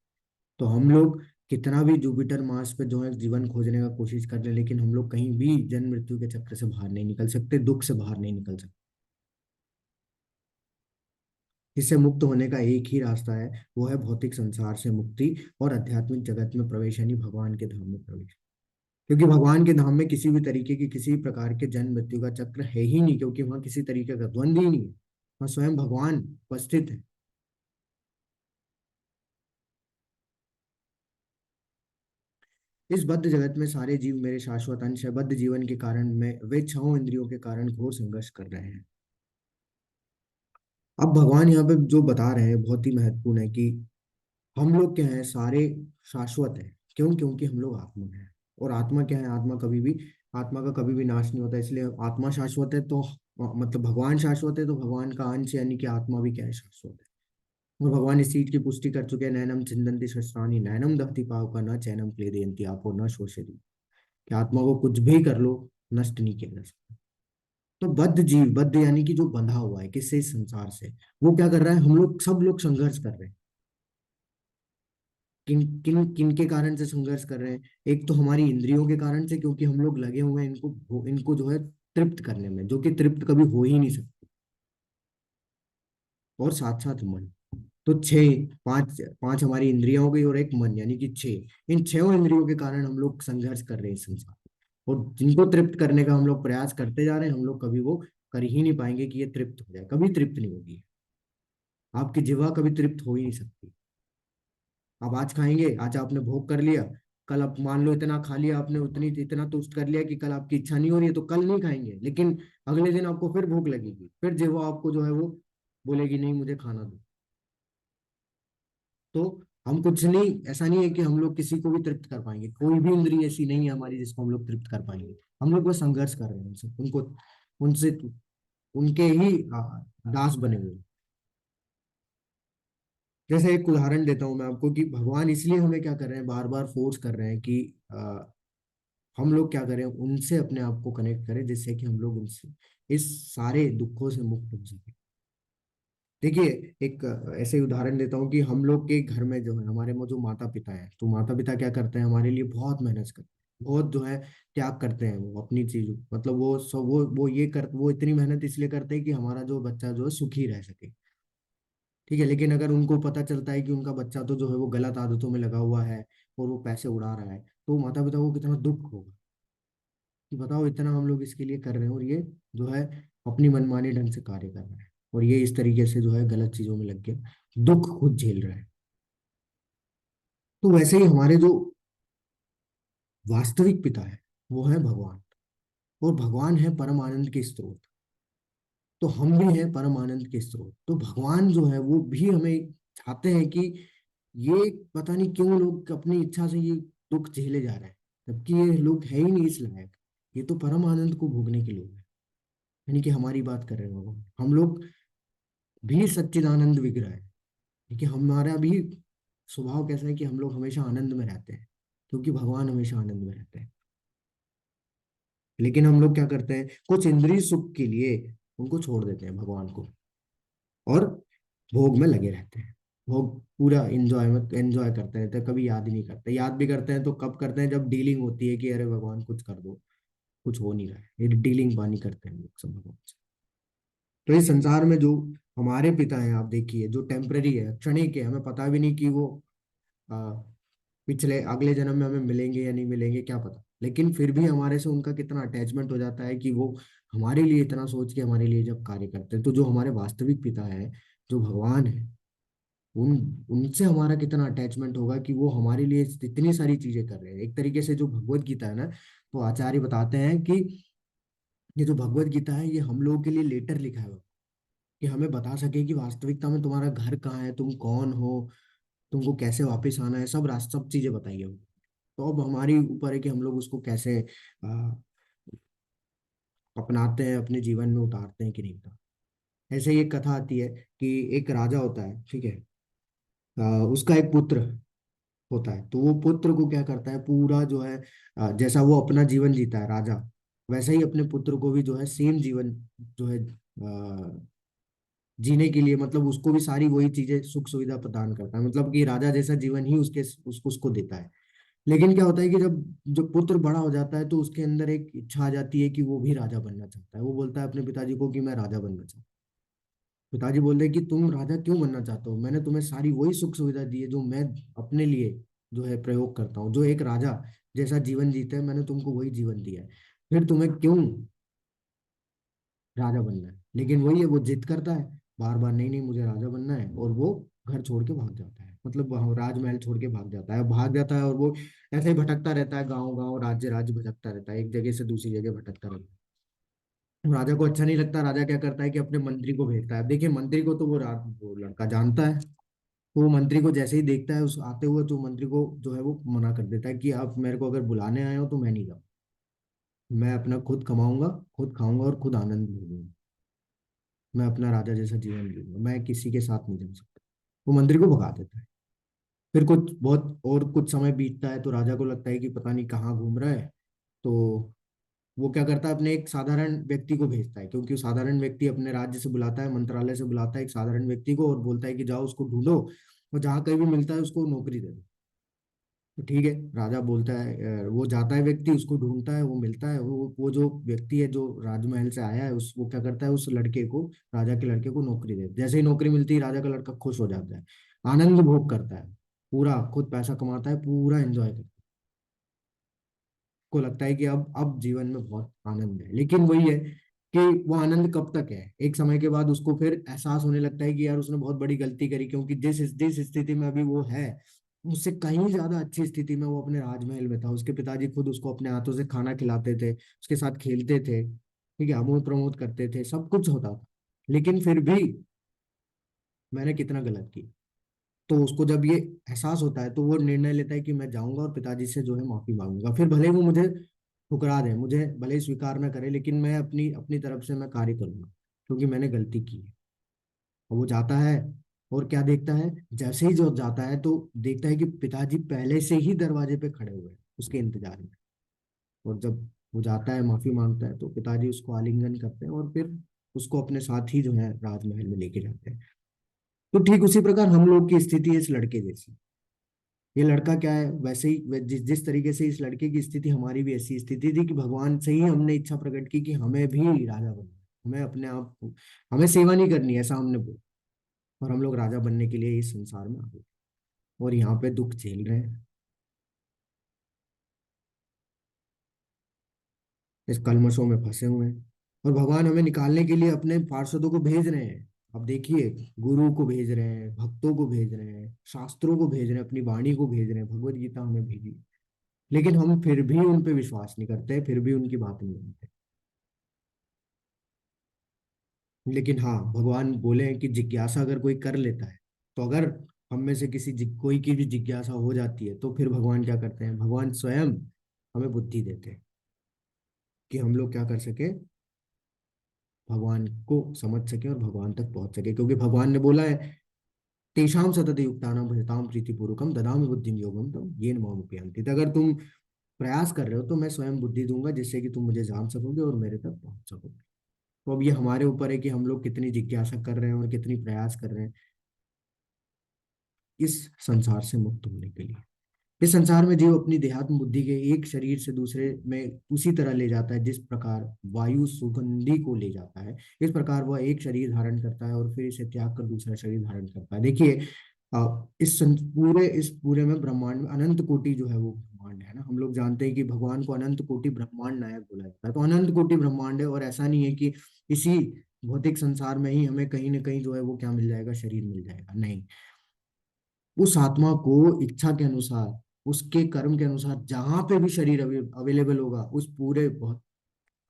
Speaker 1: तो हम लोग कितना भी जुपिटर मार्स पे जो है जीवन खोजने का कोशिश कर रहे हैं, लेकिन हम लोग कहीं भी जन्म मृत्यु के चक्र से बाहर नहीं निकल सकते, दुख से बाहर नहीं निकल सकते। इससे मुक्त होने का एक ही रास्ता है, वो है भौतिक संसार से मुक्ति और आध्यात्मिक जगत में प्रवेश, यानी भगवान के धाम में प्रवेश। क्योंकि भगवान के धाम में किसी भी तरीके की, किसी भी प्रकार के जन्म मृत्यु का चक्र है ही नहीं, क्योंकि वहां किसी तरीके का द्वंद्व ही नहीं है, वहां स्वयं भगवान उपस्थित है। इस बद्ध जगत में सारे जीव मेरे शाश्वत अंश है, बद्ध जीवन के कारण में वे छहों इंद्रियों के कारण घोर संघर्ष कर रहे हैं। अब भगवान यहाँ पे जो बता रहे हैं बहुत ही महत्वपूर्ण है, कि हम लोग क्या है, सारे शाश्वत है। क्यों? क्योंकि हम लोग आत्मा है। और आत्मा क्या है, आत्मा कभी भी, आत्मा का कभी भी नाश नहीं होता, इसलिए आत्मा शाश्वत है। तो मतलब भगवान शाश्वत है, तो भगवान का अंश यानी कि आत्मा भी क्या है, शाश्वत है। और भगवान इस चीज की पुष्टि कर चुके हैं, नैनम छिन्दन्ति शस्त्राणि नैनम दहति पावका न चैनम क्लेदयन्ति आपो न शोषयति, कि आत्मा को कुछ भी कर लो, नष्ट नहीं किया जा सकता। तो बद्ध जीव, बद्ध यानी कि जो बंधा हुआ है किससे, इस संसार से, वो क्या कर रहा है, हम लोग सब लोग संघर्ष कर रहे हैं। किन किन किन के कारण से संघर्ष कर रहे हैं? एक तो हमारी इंद्रियों के कारण से, क्योंकि हम लोग लगे हुए हैं इनको जो है तृप्त करने में, जो कि तृप्त कभी हो ही नहीं सकती। और साथ साथ मन। तो छह, पांच पांच हमारी इंद्रियां हो गई और एक मन, यानी कि छह, इन छह इंद्रियों के कारण हम लोग संघर्ष कर रहे हैं इस संसार में। और जिनको तृप्त करने का हम लोग प्रयास करते जा रहे हैं, हम लोग कभी वो कर ही नहीं पाएंगे कि ये तृप्त हो जाए, कभी तृप्त नहीं होगी। आपकी जीवा कभी तृप्त हो ही नहीं सकती। आप आज खाएंगे, आज आपने भोग कर लिया, कल आप मान लो इतना खा लिया आपने, उतनी इतना तुष्ट कर लिया कि कल आपकी इच्छा नहीं हो रही है, तो कल नहीं खाएंगे, लेकिन अगले दिन आपको फिर भूख लगेगी, फिर जीवा आपको जो है वो बोलेगी नहीं मुझे खाना दो। तो हम कुछ नहीं, ऐसा नहीं है कि हम लोग किसी को भी तृप्त कर पाएंगे, कोई भी इंद्रिय ऐसी नहीं है हमारी जिसको हम लोग तृप्त कर पाएंगे। हम लोग बस संघर्ष कर रहे हैं उनसे, उनको, उनसे, उनके ही दास बने हुए हैं। जैसे एक उदाहरण देता हूँ मैं आपको, कि भगवान इसलिए हमें क्या कर रहे हैं, बार बार फोर्स कर रहे हैं कि हम लोग क्या करें, उनसे अपने आप को कनेक्ट करें, जिससे कि हम लोग उनसे इस सारे दुखों से मुक्त हो सके। देखिए, एक ऐसे ही उदाहरण देता हूँ, कि हम लोग के घर में जो है, हमारे में जो माता पिता है, तो माता पिता क्या करते हैं, हमारे लिए बहुत मेहनत करते हैं, बहुत जो है त्याग करते हैं, वो अपनी चीज, मतलब वो सब वो इतनी मेहनत इसलिए करते हैं कि हमारा जो बच्चा जो है सुखी रह सके। ठीक है, लेकिन अगर उनको पता चलता है कि उनका बच्चा तो जो है वो गलत आदतों में लगा हुआ है और वो पैसे उड़ा रहा है, तो माता पिता को कितना दुख होगा, कि बताओ इतना हम लोग इसके लिए कर रहे हैं, और ये जो है अपनी मनमानी ढंग से कार्य कर रहा है, और ये इस तरीके से जो है गलत चीजों में लग के दुख खुद झेल रहा है। तो वैसे ही हमारे जो वास्तविक पिता है, वो है भगवान। और भगवान है परम आनंद के स्रोत। तो हम भी हैं परम आनंद के स्रोत। तो भगवान जो है वो भी हमें चाहते हैं कि ये, पता नहीं क्यों लोग अपनी इच्छा से ये दुख झेले जा रहे हैं, जबकि ये लोग है ही नहीं इस लायक। ये तो परम आनंद को भोगने के लोग हैं, यानी कि हमारी बात कर रहे हैं भगवान। हम लोग भी सच्चिदानंद विग्रह है, क्योंकि हमारा भी स्वभाव कैसा है कि हम लोग हमेशा आनंद में रहते हैं, क्योंकि भगवान हमेशा आनंद में रहते हैं। लेकिन हम लोग क्या करते हैं, कुछ इंद्रिय सुख के लिए उनको छोड़ देते हैं भगवान को, और भोग में लगे रहते हैं। भोग पूरा एंजॉय में एंजॉय करते रहते हैं, कभी याद ही नहीं करते। याद भी करते हैं तो कब करते हैं, जब डीलिंग होती है कि अरे भगवान कुछ कर दो, कुछ हो नहीं रहा है, ये डीलिंग पानी करते हैं लोग सब भगवान से। तो इस संसार में जो हमारे पिता हैं, आप देखिए, जो टेम्पररी है, क्षणिक है, हमें पता भी नहीं कि वो आ, पिछले अगले जन्म में हमें मिलेंगे या नहीं मिलेंगे, क्या पता, लेकिन फिर भी हमारे से उनका कितना अटैचमेंट हो जाता है कि वो हमारे लिए इतना सोच के हमारे लिए जब कार्य करते हैं, तो जो हमारे वास्तविक पिता है, जो भगवान है, उन उनसे हमारा कितना अटैचमेंट होगा कि वो हमारे लिए इतनी सारी चीजें कर रहे हैं। एक तरीके से जो भगवत गीता है ना, तो आचार्य बताते हैं कि ये जो भगवत गीता है, ये हम लोगों के लिए लेटर लिखा है, कि हमें बता सके कि वास्तविकता में तुम्हारा घर कहाँ है, तुम कौन हो, तुमको कैसे वापस आना है, सब चीजें बताइए हमको। तो अब हमारी ऊपर है कि हम लोग उसको कैसे आ, अपनाते हैं, अपने जीवन में उतारते हैं कि नहीं उतारते। ऐसे ही एक कथा आती है कि एक राजा होता है, ठीक है। उसका एक पुत्र होता है, तो वो पुत्र को क्या करता है, पूरा जो है जैसा वो अपना जीवन जीता है राजा, वैसा ही अपने पुत्र को भी जो है सेम जीवन जो है जीने के लिए, मतलब उसको भी सारी वही चीजें सुख सुविधा प्रदान करता है, मतलब कि राजा जैसा जीवन ही उसको देता है। लेकिन क्या होता है कि जब पुत्र बड़ा हो जाता है, तो उसके अंदर एक इच्छा आ जाती है कि वो भी राजा बनना चाहता है। वो बोलता है अपने पिताजी को कि मैं राजा बनना चाहता हूँ। पिताजी बोलते हैं कि तुम राजा क्यों बनना चाहते हो, मैंने तुम्हें सारी वही सुख सुविधा दी है जो मैं अपने लिए जो है प्रयोग करता हूँ, जो एक राजा जैसा जीवन जीते हैं, मैंने तुमको वही जीवन दिया है, फिर तुम्हें क्यों राजा बनना है। लेकिन वही है, वो जिद करता है बार बार, नहीं नहीं मुझे राजा बनना है, और वो घर छोड़ के भाग जाता है, मतलब वहाँ राजमहल छोड़ के भाग जाता है, और वो ऐसे ही भटकता रहता है, गाँव गाँव राज्य राज्य भटकता रहता है, एक जगह से दूसरी जगह भटकता रहता है। राजा को अच्छा नहीं लगता, राजा क्या करता है कि अपने मंत्री को भेजता है। अब देखिए मंत्री को तो वो लड़का जानता है, तो वो मंत्री को जैसे ही देखता है उस आते हुए, तो मंत्री को जो है वो मना कर देता है कि आप मेरे को अगर बुलाने आए हो तो मैं नहीं जाऊँ, मैं अपना खुद कमाऊंगा, खुद खाऊंगा और खुद आनंद लूंगा, मैं अपना राजा जैसा जीवन जीऊंगा, मैं किसी के साथ नहीं जा सकता। वो मंत्री को भगा देता है। फिर कुछ समय बीतता है, तो राजा को लगता है कि पता नहीं कहाँ घूम रहा है। तो वो क्या करता है, अपने एक साधारण व्यक्ति को भेजता है, क्योंकि वो साधारण व्यक्ति अपने राज्य से बुलाता है, मंत्रालय से बुलाता है एक साधारण व्यक्ति को, और बोलता है कि जाओ उसको ढूंढो, और जहाँ कहीं भी मिलता है उसको नौकरी दे दो। तो ठीक है, राजा बोलता है, वो जाता है व्यक्ति, उसको ढूंढता है, वो मिलता है, वो जो व्यक्ति है जो राजमहल से आया है, उस वो क्या करता है, उस लड़के को, राजा के लड़के को नौकरी दे, जैसे ही नौकरी मिलती है राजा का लड़का खुश हो जाता है, आनंद भोग करता है, पूरा खुद पैसा कमाता है, पूरा एंजॉय करता है, को लगता है कि अब जीवन में बहुत आनंद है। लेकिन वही है कि वो आनंद कब तक है, एक समय के बाद उसको फिर एहसास होने लगता है कि यार उसने बहुत बड़ी गलती करी, क्योंकि जिस स्थिति में अभी वो है, उससे कहीं ज्यादा अच्छी स्थिति में वो अपने राजमहल में था। उसके पिताजी खुद उसको अपने हाथों से खाना खिलाते थे, उसके साथ खेलते थे, ठीक है, अमोद प्रमोद करते थे, सब कुछ होता था। लेकिन फिर भी मैंने कितना गलत किया। तो उसको जब ये एहसास होता है, तो वो निर्णय लेता है कि मैं जाऊंगा और पिताजी से जो है माफी मांगूंगा, फिर भले ही वो मुझे ठुकरा दे, मुझे भले ही स्वीकार ना करे, लेकिन मैं अपनी अपनी तरफ से मैं कार्य करूंगा, क्योंकि मैंने गलती की है। और वो जाता है, और क्या देखता है, जैसे ही जो जाता है तो देखता है कि पिताजी पहले से ही दरवाजे पे खड़े हुए हैं उसके इंतजार में। और जब वो जाता है माफी मांगता है, तो पिताजी उसको आलिंगन करते हैं, और फिर उसको अपने साथ ही जो है राजमहल में लेके जाते हैं। तो ठीक उसी प्रकार हम लोग की स्थिति है इस लड़के जैसी। ये लड़का क्या है, वैसे ही जिस जिस तरीके से इस लड़के की स्थिति, हमारी भी ऐसी स्थिति थी कि भगवान से ही हमने इच्छा प्रकट की कि हमें भी राजा बनना है, हमें अपने आप हमें सेवा नहीं करनी है, ऐसा हमने बोला। और हम लोग राजा बनने के लिए इस संसार में आ गए, और यहाँ पे दुख झेल रहे हैं, इस कलमशों में फंसे हुए हैं। और भगवान हमें निकालने के लिए अपने पार्षदों को भेज रहे हैं। अब देखिए, गुरु को भेज रहे हैं, भक्तों को भेज रहे हैं, शास्त्रों को भेज रहे हैं, अपनी वाणी को भेज रहे हैं, भगवत गीता हमें भेजी। लेकिन हम फिर भी उन पे विश्वास नहीं करते, फिर भी उनकी बात नहीं मानते। लेकिन हाँ, भगवान बोले हैं कि जिज्ञासा अगर कोई कर लेता है, तो अगर हम में से कोई की भी जिज्ञासा हो जाती है, तो फिर भगवान क्या करते हैं, भगवान स्वयं हमें बुद्धि देते हैं कि हम लोग क्या कर सके, भगवान को समझ सके और भगवान तक पहुंच सके। क्योंकि भगवान ने बोला है, तेषाम सतत युक्तानां भजताम प्रीतिपूर्वकम ददामि बुद्धिम योगम तम येन माम उपयान्ति। तो अगर तुम प्रयास कर रहे हो, तो मैं स्वयं बुद्धि दूंगा, जिससे कि तुम मुझे जान सकोगे और मेरे तक पहुंच सकोगे। तो अब ये हमारे ऊपर है कि हम लोग कितनी जिज्ञासा कर रहे हैं और कितनी प्रयास कर रहे हैं इस संसार से मुक्त होने के लिए। इस संसार में जीव अपनी देहात्म बुद्धि के एक शरीर से दूसरे में उसी तरह ले जाता है, जिस प्रकार वायु सुगंधि को ले जाता है, इस प्रकार वह एक शरीर धारण करता है और फिर इसे त्याग कर दूसरा शरीर धारण करता है। देखिए, इस पूरे में ब्रह्मांड में अनंत कोटि जो है वो ब्रह्मांड है ना। हम लोग जानते हैं कि भगवान को अनंत कोटि ब्रह्मांड नायक बोला जाता है, तो अनंत कोटि ब्रह्मांड है, और ऐसा नहीं है कि इसी भौतिक संसार में ही हमें कहीं ना कहीं जो है वो क्या मिल जाएगा, शरीर मिल जाएगा, नहीं। उस आत्मा को इच्छा के अनुसार, उसके कर्म के अनुसार जहां पे भी शरीर अवेलेबल होगा उस पूरे बहुत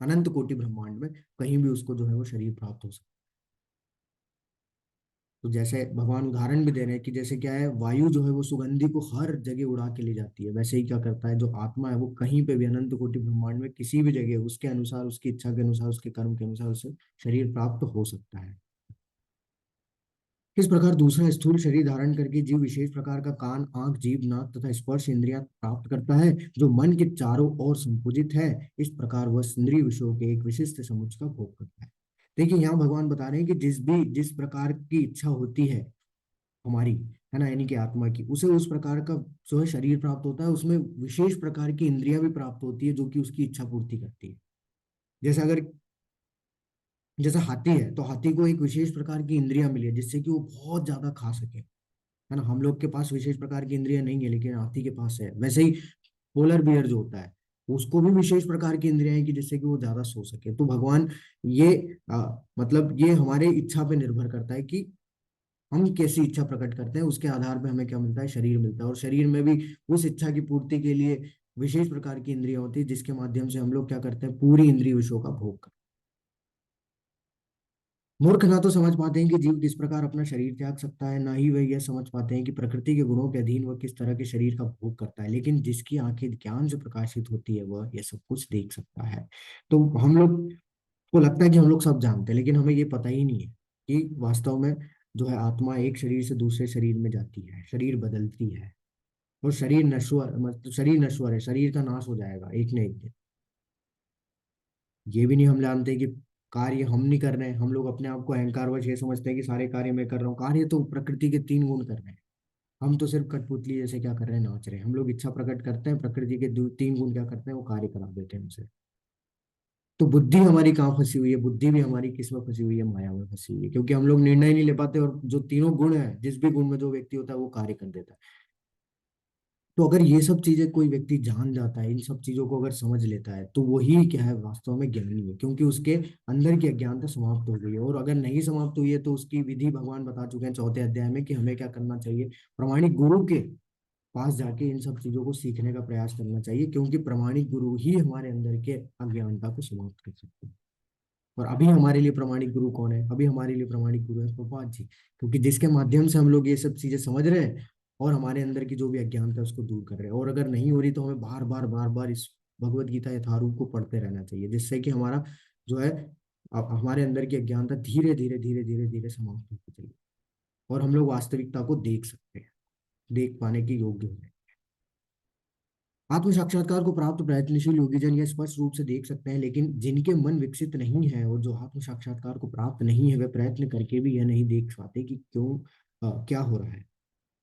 Speaker 1: अनंत कोटि ब्रह्मांड में, कहीं भी उसको जो है वो शरीर प्राप्त हो सकता है। तो जैसे भगवान उदाहरण भी दे रहे हैं कि जैसे क्या है, वायु जो है वो सुगंधि को हर जगह उड़ा के ले जाती है, वैसे ही क्या करता है जो आत्मा है वो कहीं पे भी अनंत कोटि ब्रह्मांड में किसी भी जगह उसके अनुसार, उसकी इच्छा के अनुसार, उसके कर्म के अनुसार उसे शरीर प्राप्त हो सकता है। इस प्रकार दूसरा स्थूल शरीर धारण करके जीव विशेष प्रकार का कान, आंख, जीभ, नाक तथा स्पर्श इंद्रियां प्राप्त करता है, जो मन के चारों ओर संपूजित है। इस प्रकार वह इंद्रिय विषयों के एक विशिष्ट समुच्चय का भोग करता है। देखिए यहाँ भगवान बता रहे हैं कि जिस प्रकार की इच्छा होती है हमारी, है ना, यानी कि आत्मा की, उसे उस प्रकार का जो है शरीर प्राप्त होता है। उसमें विशेष प्रकार की इंद्रियां भी प्राप्त होती है जो कि उसकी इच्छा पूर्ति करती है। जैसे अगर, जैसे हाथी है तो हाथी को एक विशेष प्रकार की इंद्रियां मिली है जिससे कि वो बहुत ज्यादा खा सके, है ना। हम लोग के पास विशेष प्रकार की इंद्रियां नहीं है लेकिन हाथी के पास है। वैसे ही पोलर बियर जो होता है उसको भी विशेष प्रकार की इंद्रियां हैं कि जिससे कि वो ज्यादा सो सके। तो भगवान ये मतलब ये हमारे इच्छा पे निर्भर करता है कि हम कैसी इच्छा प्रकट करते हैं, उसके आधार पे हमें क्या मिलता है, शरीर मिलता है। और शरीर में भी उस इच्छा की पूर्ति के लिए विशेष प्रकार की इंद्रियां होती है जिसके माध्यम से हम लोग क्या करते हैं, पूरी इंद्रिय विषयों का भोग करते हैं। मूर्ख ना तो समझ पाते हैं कि जीव किस प्रकार अपना शरीर त्याग सकता है, ना ही वह यह समझ पाते हैं कि प्रकृति के गुणों के अधीन वह किस तरह के शरीर का भोग करता है। लेकिन जिसकी आंखें ज्ञान से प्रकाशित होती है वह यह सब कुछ देख सकता है। तो हम लोग को लगता है कि हम लोग सब जानते हैं, लेकिन हमें ये पता ही नहीं है कि वास्तव में जो है आत्मा एक शरीर से दूसरे शरीर में जाती है, शरीर बदलती है, और शरीर नश्वर, मतलब शरीर नश्वर है, शरीर का नाश हो जाएगा एक न एक दिन। ये भी नहीं हम जानते कि कार्य हम नहीं कर रहे हैं। हम लोग अपने आप को अहंकारवश ये समझते हैं कि सारे कार्य मैं कर रहा हूँ, कार्य तो प्रकृति के तीन गुण कर रहे हैं। हम तो सिर्फ कठपुतली जैसे क्या कर रहे हैं, नाच रहे हैं। हम लोग इच्छा प्रकट करते हैं, प्रकृति के तीन गुण क्या करते हैं, वो कार्य करा देते हैं हमसे। तो बुद्धि हमारी कहाँ फंसी हुई है, बुद्धि भी हमारी किस में फंसी हुई है, माया में फंसी हुई है, क्योंकि हम लोग निर्णय नहीं ले पाते, और जो तीनों गुण है, जिस भी गुण में जो व्यक्ति होता है वो कार्य कर देता है। तो अगर ये सब चीजें कोई व्यक्ति जान जाता है, इन सब चीजों को अगर समझ लेता है, तो वही क्या है, वास्तव में ज्ञानी है, क्योंकि उसके अंदर की अज्ञानता समाप्त हो गई है। और अगर नहीं समाप्त हुई है तो उसकी विधि भगवान बता चुके हैं चौथे अध्याय में कि हमें क्या करना चाहिए, प्रमाणिक गुरु के पास जाके इन सब चीजों को सीखने का प्रयास करना चाहिए, क्योंकि प्रमाणिक गुरु ही हमारे अंदर के अज्ञानता को समाप्त कर सकते हैं। और अभी हमारे लिए प्रमाणिक गुरु कौन है, अभी हमारे लिए प्रमाणिक गुरु है प्रभुपाद जी, क्योंकि जिसके माध्यम से हम लोग ये सब चीजें समझ रहे हैं और हमारे अंदर की जो भी अज्ञानता है उसको दूर कर रहे हैं। और अगर नहीं हो रही तो हमें बार बार बार बार इस भगवत गीता यथारूप को पढ़ते रहना चाहिए, जिससे कि हमारा जो है हमारे अंदर की अज्ञानता धीरे धीरे धीरे धीरे धीरे समाप्त होती चली, और हम लोग वास्तविकता को देख सकते हैं, देख पाने के योग्य हो जाए। आत्म साक्षात्कार को प्राप्त प्रयत्नशील योगी जन यह स्पष्ट रूप से देख सकते हैं, लेकिन जिनके मन विकसित नहीं है और जो आत्म साक्षात्कार को प्राप्त नहीं है, वे प्रयत्न करके भी यह नहीं देख पाते कि क्यों क्या हो रहा है।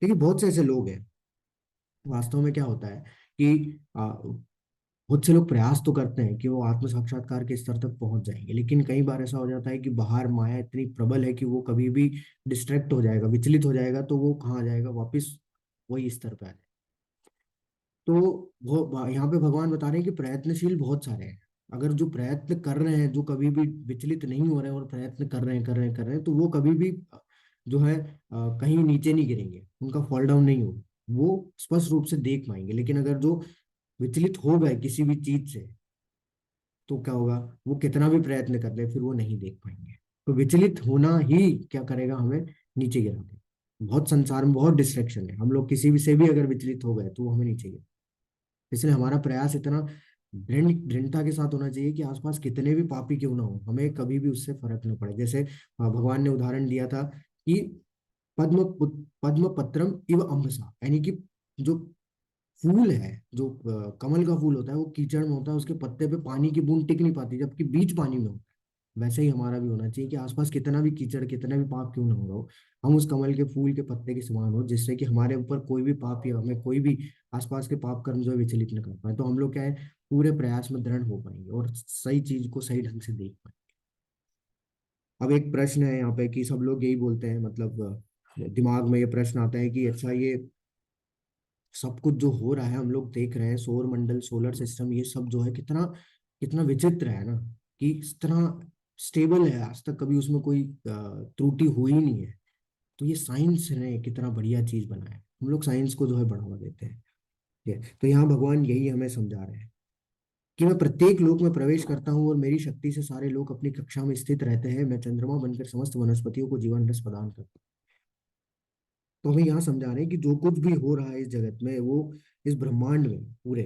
Speaker 1: देखिए बहुत से ऐसे लोग हैं, वास्तव में क्या होता है कि बहुत से लोग प्रयास तो करते हैं कि वो आत्म साक्षात्कार के स्तर तक पहुंच जाएंगे, लेकिन कई बार ऐसा हो जाता है कि बाहर माया इतनी प्रबल है कि वो कभी भी डिस्ट्रैक्ट हो जाएगा, विचलित हो जाएगा, तो वो कहाँ आ जाएगा, वापिस वही स्तर पे आ जाएगा। तो वो यहाँ पे भगवान बता रहे हैं कि प्रयत्नशील बहुत सारे हैं। अगर जो प्रयत्न कर रहे हैं, जो कभी भी विचलित नहीं हो रहे हैं और प्रयत्न कर रहे हैं कर रहे हैं कर रहे हैं, तो वो कभी भी जो है कहीं नीचे नहीं गिरेंगे, उनका फॉल डाउन नहीं होगा, वो स्पष्ट रूप से देख पाएंगे। लेकिन अगर जो विचलित हो गए किसी भी चीज से, तो क्या होगा, वो कितना भी प्रयत्न कर ले फिर वो नहीं देख पाएंगे। तो विचलित होना ही क्या करेगा, हमें नीचे गिरा देगा। बहुत संसार में बहुत डिस्ट्रैक्शन है, हम लोग किसी भी से भी अगर विचलित हो गए तो वो हमें नीचे गिरा। इसलिए हमारा प्रयास इतना दृढ़ता के साथ होना चाहिए कि आसपास कितने भी पापी क्यों ना हो, हमें कभी भी उससे फर्क न पड़े। जैसे भगवान ने उदाहरण दिया था कि पद्म पद्म पत्रम इव अम्बसा, यानी कि जो फूल है, जो कमल का फूल होता है वो कीचड़ में होता है, उसके पत्ते पे पानी की बूंद टिक नहीं पाती, जबकि बीज पानी में होता है। वैसे ही हमारा भी होना चाहिए कि आसपास कितना भी कीचड़, कितना भी पाप क्यों ना हो रहा हो, हम उस कमल के फूल के पत्ते के समान हो, जिससे कि हमारे ऊपर कोई भी पाप या हमें कोई भी आसपास के पाप कर्म जो है विचलित न कर पाए। तो हम लोग क्या है, पूरे प्रयास में दृढ़ हो पाएंगे और सही चीज को सही ढंग से देख पाएंगे। अब एक प्रश्न है यहाँ पे कि सब लोग यही बोलते हैं, मतलब दिमाग में ये प्रश्न आता है कि अच्छा ये सब कुछ जो हो रहा है हम लोग देख रहे हैं, सौर मंडल, सोलर सिस्टम, ये सब जो है कितना कितना विचित्र है ना, कि इस तरह स्टेबल है, आज तक कभी उसमें कोई त्रुटि हुई नहीं है। तो ये साइंस ने कितना बढ़िया चीज बनाया है, हम लोग साइंस को जो है बढ़ावा देते हैं। ठीक है, तो यहाँ भगवान यही हमें समझा रहे हैं कि मैं प्रत्येक लोक में प्रवेश करता हूँ और मेरी शक्ति से सारे लोग अपनी कक्षा में स्थित रहते हैं, मैं चंद्रमा बनकर समस्त वनस्पतियों को जीवन रस प्रदान करता हूँ। तो हमें यहाँ समझा रहे हैं कि जो कुछ भी हो रहा है इस जगत में, वो इस ब्रह्मांड में पूरे,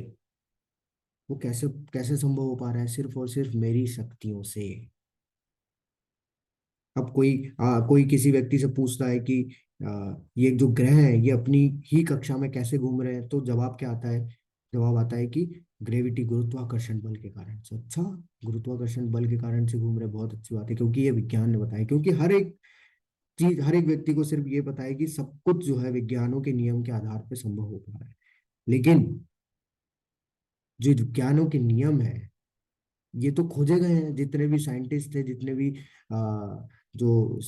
Speaker 1: वो कैसे कैसे संभव हो पा रहा है, सिर्फ और सिर्फ मेरी शक्तियों से। अब कोई किसी व्यक्ति से पूछता है कि ये जो ग्रह है ये अपनी ही कक्षा में कैसे घूम रहे हैं, तो जवाब क्या आता है? जवाब आता है कि ग्रेविटी, गुरुत्वाकर्षण बल के कारण से। अच्छा, गुरुत्वाकर्षण बल के कारण से घूम रहे, बहुत अच्छी बात है, क्योंकि ये विज्ञान ने बताया। क्योंकि हर एक चीज, हर एक व्यक्ति को सिर्फ ये पता है कि सब कुछ जो है विज्ञानों के नियम के आधार पर संभव हो पा रहा है। लेकिन जो विज्ञानों के नियम है, ये तो खोजे गए हैं, जितने भी साइंटिस्ट थे, जितने भी जो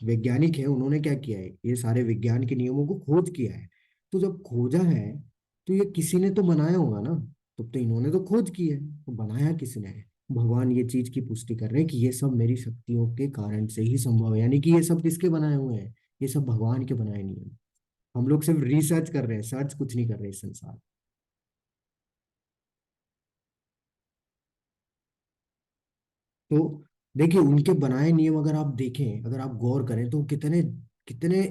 Speaker 1: वैज्ञानिक है, उन्होंने क्या किया है, ये सारे विज्ञान के नियमों को खोज किया है। तो जब खोजा है, तो ये किसी ने तो बनाया होगा ना। तो इन्होंने तो खोज की है, तो बनाया किसने है? भगवान ये चीज की पुष्टि कर रहे हैं कि ये सब मेरी शक्तियों के कारण से ही संभव है, यानी कि ये सब किसके बनाए हुए हैं? ये सब भगवान के बनाए नियम। हम लोग सिर्फ रिसर्च कर रहे हैं, सर्च कुछ नहीं कर रहे इस संसार। तो देखिए, उनके बनाए नियम अगर आप देखें, अगर आप गौर करें, तो कितने कितने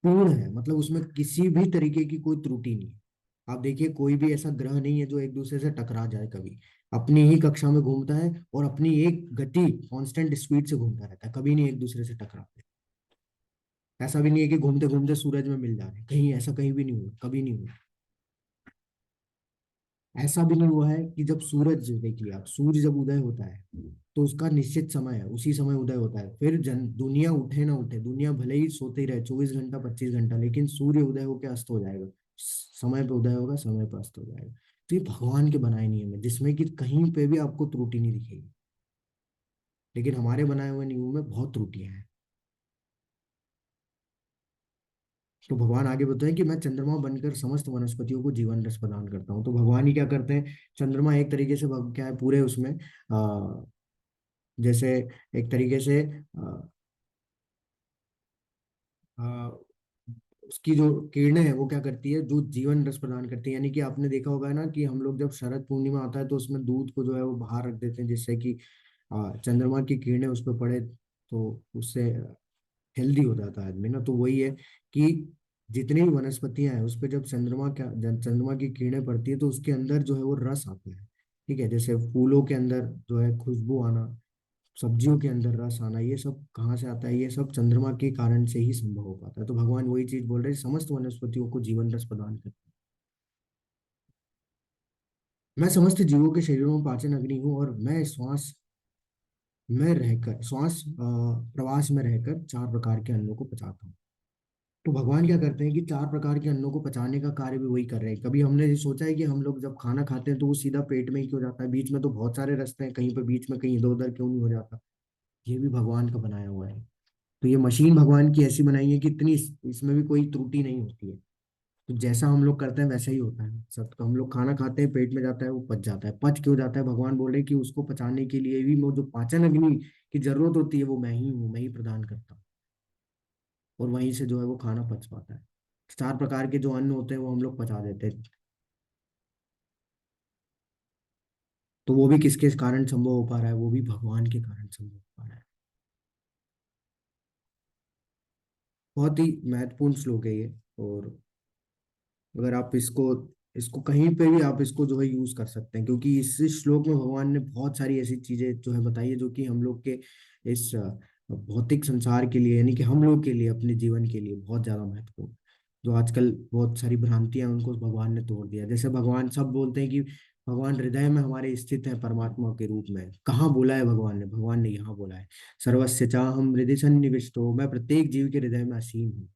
Speaker 1: पूर्ण है, मतलब उसमें किसी भी तरीके की कोई त्रुटि नहीं है। आप देखिए, कोई भी ऐसा ग्रह नहीं है जो एक दूसरे से टकरा जाए कभी। अपनी ही कक्षा में घूमता है और अपनी एक गति, कांस्टेंट स्पीड से घूमता रहता है, कभी नहीं एक दूसरे से टकराते। ऐसा भी नहीं है कि घूमते घूमते सूरज में मिल जा रहे हैं, कहीं ऐसा कहीं भी नहीं हुआ, कभी नहीं हुआ। ऐसा भी नहीं हुआ है कि जब सूरज, देखिए आप, सूर्य जब उदय होता है तो उसका निश्चित समय है, उसी समय उदय होता है। फिर दुनिया उठे ना उठे, दुनिया भले ही सोते ही रहे 24 घंटा 25 घंटा, लेकिन सूर्य उदय होकर अस्त हो जाएगा। समय पे उदय होगा, समय पे अस्त हो जाएगा। तो ये भगवान के बनाए नियम है, जिसमें कि कहीं पे भी आपको त्रुटि नहीं दिखेगी। लेकिन हमारे बनाए हुए नियमों में बहुत त्रुटियां हैं। तो भगवान आगे बताएं कि मैं चंद्रमा बनकर समस्त वनस्पतियों को जीवन रस प्रदान करता हूँ। तो भगवान ही क्या करते हैं? चंद्रमा एक तरीके से क्या है, पूरे उसमें जैसे एक तरीके से आ, उसकी जो किरणें हैं वो क्या करती है, जो जीवन रस प्रदान करती है। यानी कि आपने देखा होगा ना कि हम लोग जब शरद पूर्णिमा आता है तो उसमें दूध को जो है वो बाहर रख देते हैं, जिससे कि चंद्रमा की किरणें उस पर पड़े, तो उससे हेल्दी हो जाता है आदमी ना। तो वही है कि जितनी भी वनस्पतियां हैं उस पर जब चंद्रमा की किरणें पड़ती है तो उसके अंदर जो है वो रस आता है। ठीक है, जैसे फूलों के अंदर जो है खुशबू आना, सब्जियों के अंदर रस आना, ये सब कहाँ से आता है? ये सब चंद्रमा के कारण से ही संभव हो पाता है। तो भगवान वही चीज बोल रहे हैं, समस्त वनस्पतियों को जीवन रस प्रदान करते हैं। मैं समस्त जीवों के शरीरों में पाचन अग्नि हूँ, और मैं श्वास प्रवास में रहकर 4 प्रकार के अन्नों को पचाता हूँ। तो भगवान क्या करते हैं कि 4 प्रकार के अन्नों को पचाने का कार्य भी वही कर रहे हैं। कभी हमने ये सोचा है कि हम लोग जब खाना खाते हैं तो वो सीधा पेट में ही क्यों जाता है? बीच में तो बहुत सारे रास्ते हैं, कहीं पे बीच में कहीं इधर उधर क्यों नहीं हो जाता? ये भी भगवान का बनाया हुआ है। तो ये मशीन भगवान की ऐसी बनाई है कि इतनी इसमें भी कोई त्रुटि नहीं होती है। तो जैसा हम लोग करते हैं वैसा ही होता है सब। तो हम लोग खाना खाते हैं, पेट में जाता है, वो पच जाता है। पच क्यों जाता है? भगवान बोल रहे हैं कि उसको पचाने के लिए भी वो जो पाचन अग्नि की जरूरत होती है, वो मैं ही हूँ, मैं ही प्रदान करता हूँ। और वहीं से जो है वो खाना पच पाता है। 4 प्रकार के जो अन्न होते हैं वो हम लोग पचा देते हैं। तो वो भी किसके कारण संभव हो पा रहा है? वो भी भगवान के कारण संभव हो पा रहा है। बहुत ही महत्वपूर्ण श्लोक है ये। और अगर आप इसको इसको कहीं पे भी आप इसको जो है यूज कर सकते हैं, क्योंकि इस श्लोक में भगवान ने बहुत सारी ऐसी चीजें जो है बताई है, जो कि हम लोग के इस भौतिक संसार के लिए, यानी कि हम लोग के लिए, अपने जीवन के लिए बहुत ज्यादा महत्वपूर्ण। जो आजकल बहुत सारी भ्रांतियां हैं, उनको भगवान ने तोड़ दिया। जैसे भगवान सब बोलते हैं कि भगवान हृदय में हमारे स्थित है परमात्मा के रूप में। कहाँ बोला है भगवान ने? भगवान ने यहाँ बोला है, सर्वस्य चाहम हृदय सन्निविष्टो, मैं प्रत्येक जीव के हृदय में असीम हूँ।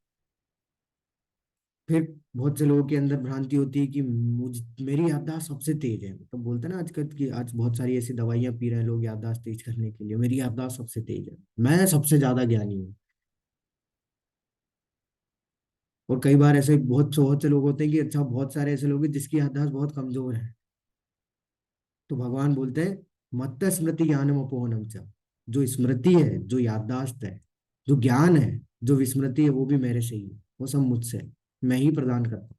Speaker 1: फिर बहुत से लोगों के अंदर भ्रांति होती है कि मेरी याददाश्त सबसे तेज है। मतलब बोलते हैं ना आजकल की, आज बहुत सारी ऐसी दवाइयां पी रहे हैं लोग याददाश्त तेज करने के लिए, मेरी याददाश्त सबसे तेज है, मैं सबसे ज्यादा ज्ञानी हूँ। और कई बार ऐसे बहुत बहुत से लोग होते हैं कि अच्छा, बहुत सारे ऐसे लोग हैं जिसकी याददाश्त बहुत कमजोर है। तो भगवान बोलते हैं मत्त स्मृति ज्ञानम अपोहनम च, जो स्मृति है, जो याददाश्त है, जो ज्ञान है, जो विस्मृति है, वो भी मेरे से ही है, वो सब मुझसे है, मैं ही प्रदान करता हूँ।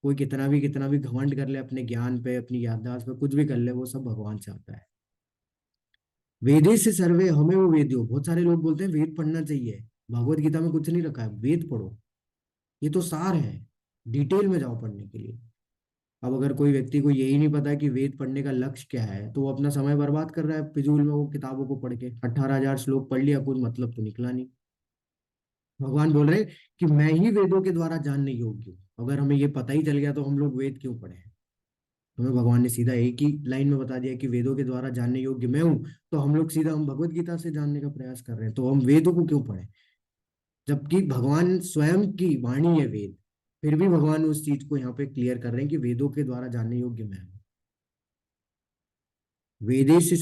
Speaker 1: कोई कितना भी घमंड कर ले अपने ज्ञान पे, अपनी याददाश्त पे, कुछ भी कर ले, वो सब भगवान से आता है। वेदे से सर्वे हमें वो वेद्यो, बहुत सारे लोग बोलते हैं वेद पढ़ना चाहिए। भगवत गीता में कुछ नहीं रखा है, वेद पढ़ो, ये तो सार है, डिटेल में जाओ पढ़ने के लिए। अब अगर कोई व्यक्ति को यही नहीं पता कि वेद पढ़ने का लक्ष्य क्या है, तो वो अपना समय बर्बाद कर रहा है फिजूल में, वो किताबों को पढ़ के 18,000 श्लोक पढ़ लिया, कोई मतलब तो निकला नहीं। भगवान बोल रहे कि मैं ही वेदों के द्वारा जानने योग्य हूँ, अगर हमें ये पता ही चल गया तो हम लोग वेद क्यों पढ़े हैं। हमें भगवान ने सीधा एक ही लाइन में बता दिया कि वेदों के द्वारा जानने योग्य मैं हूँ, तो हम लोग सीधा हम भगवत गीता से जानने का प्रयास कर रहे हैं, तो हम वेदों को क्यों पढ़े, जबकि भगवान स्वयं की वाणी है वेद। फिर भी भगवान उस चीज को यहाँ पे क्लियर कर रहे हैं कि वेदों के द्वारा जानने योग्य मैं हूँ। वेदेश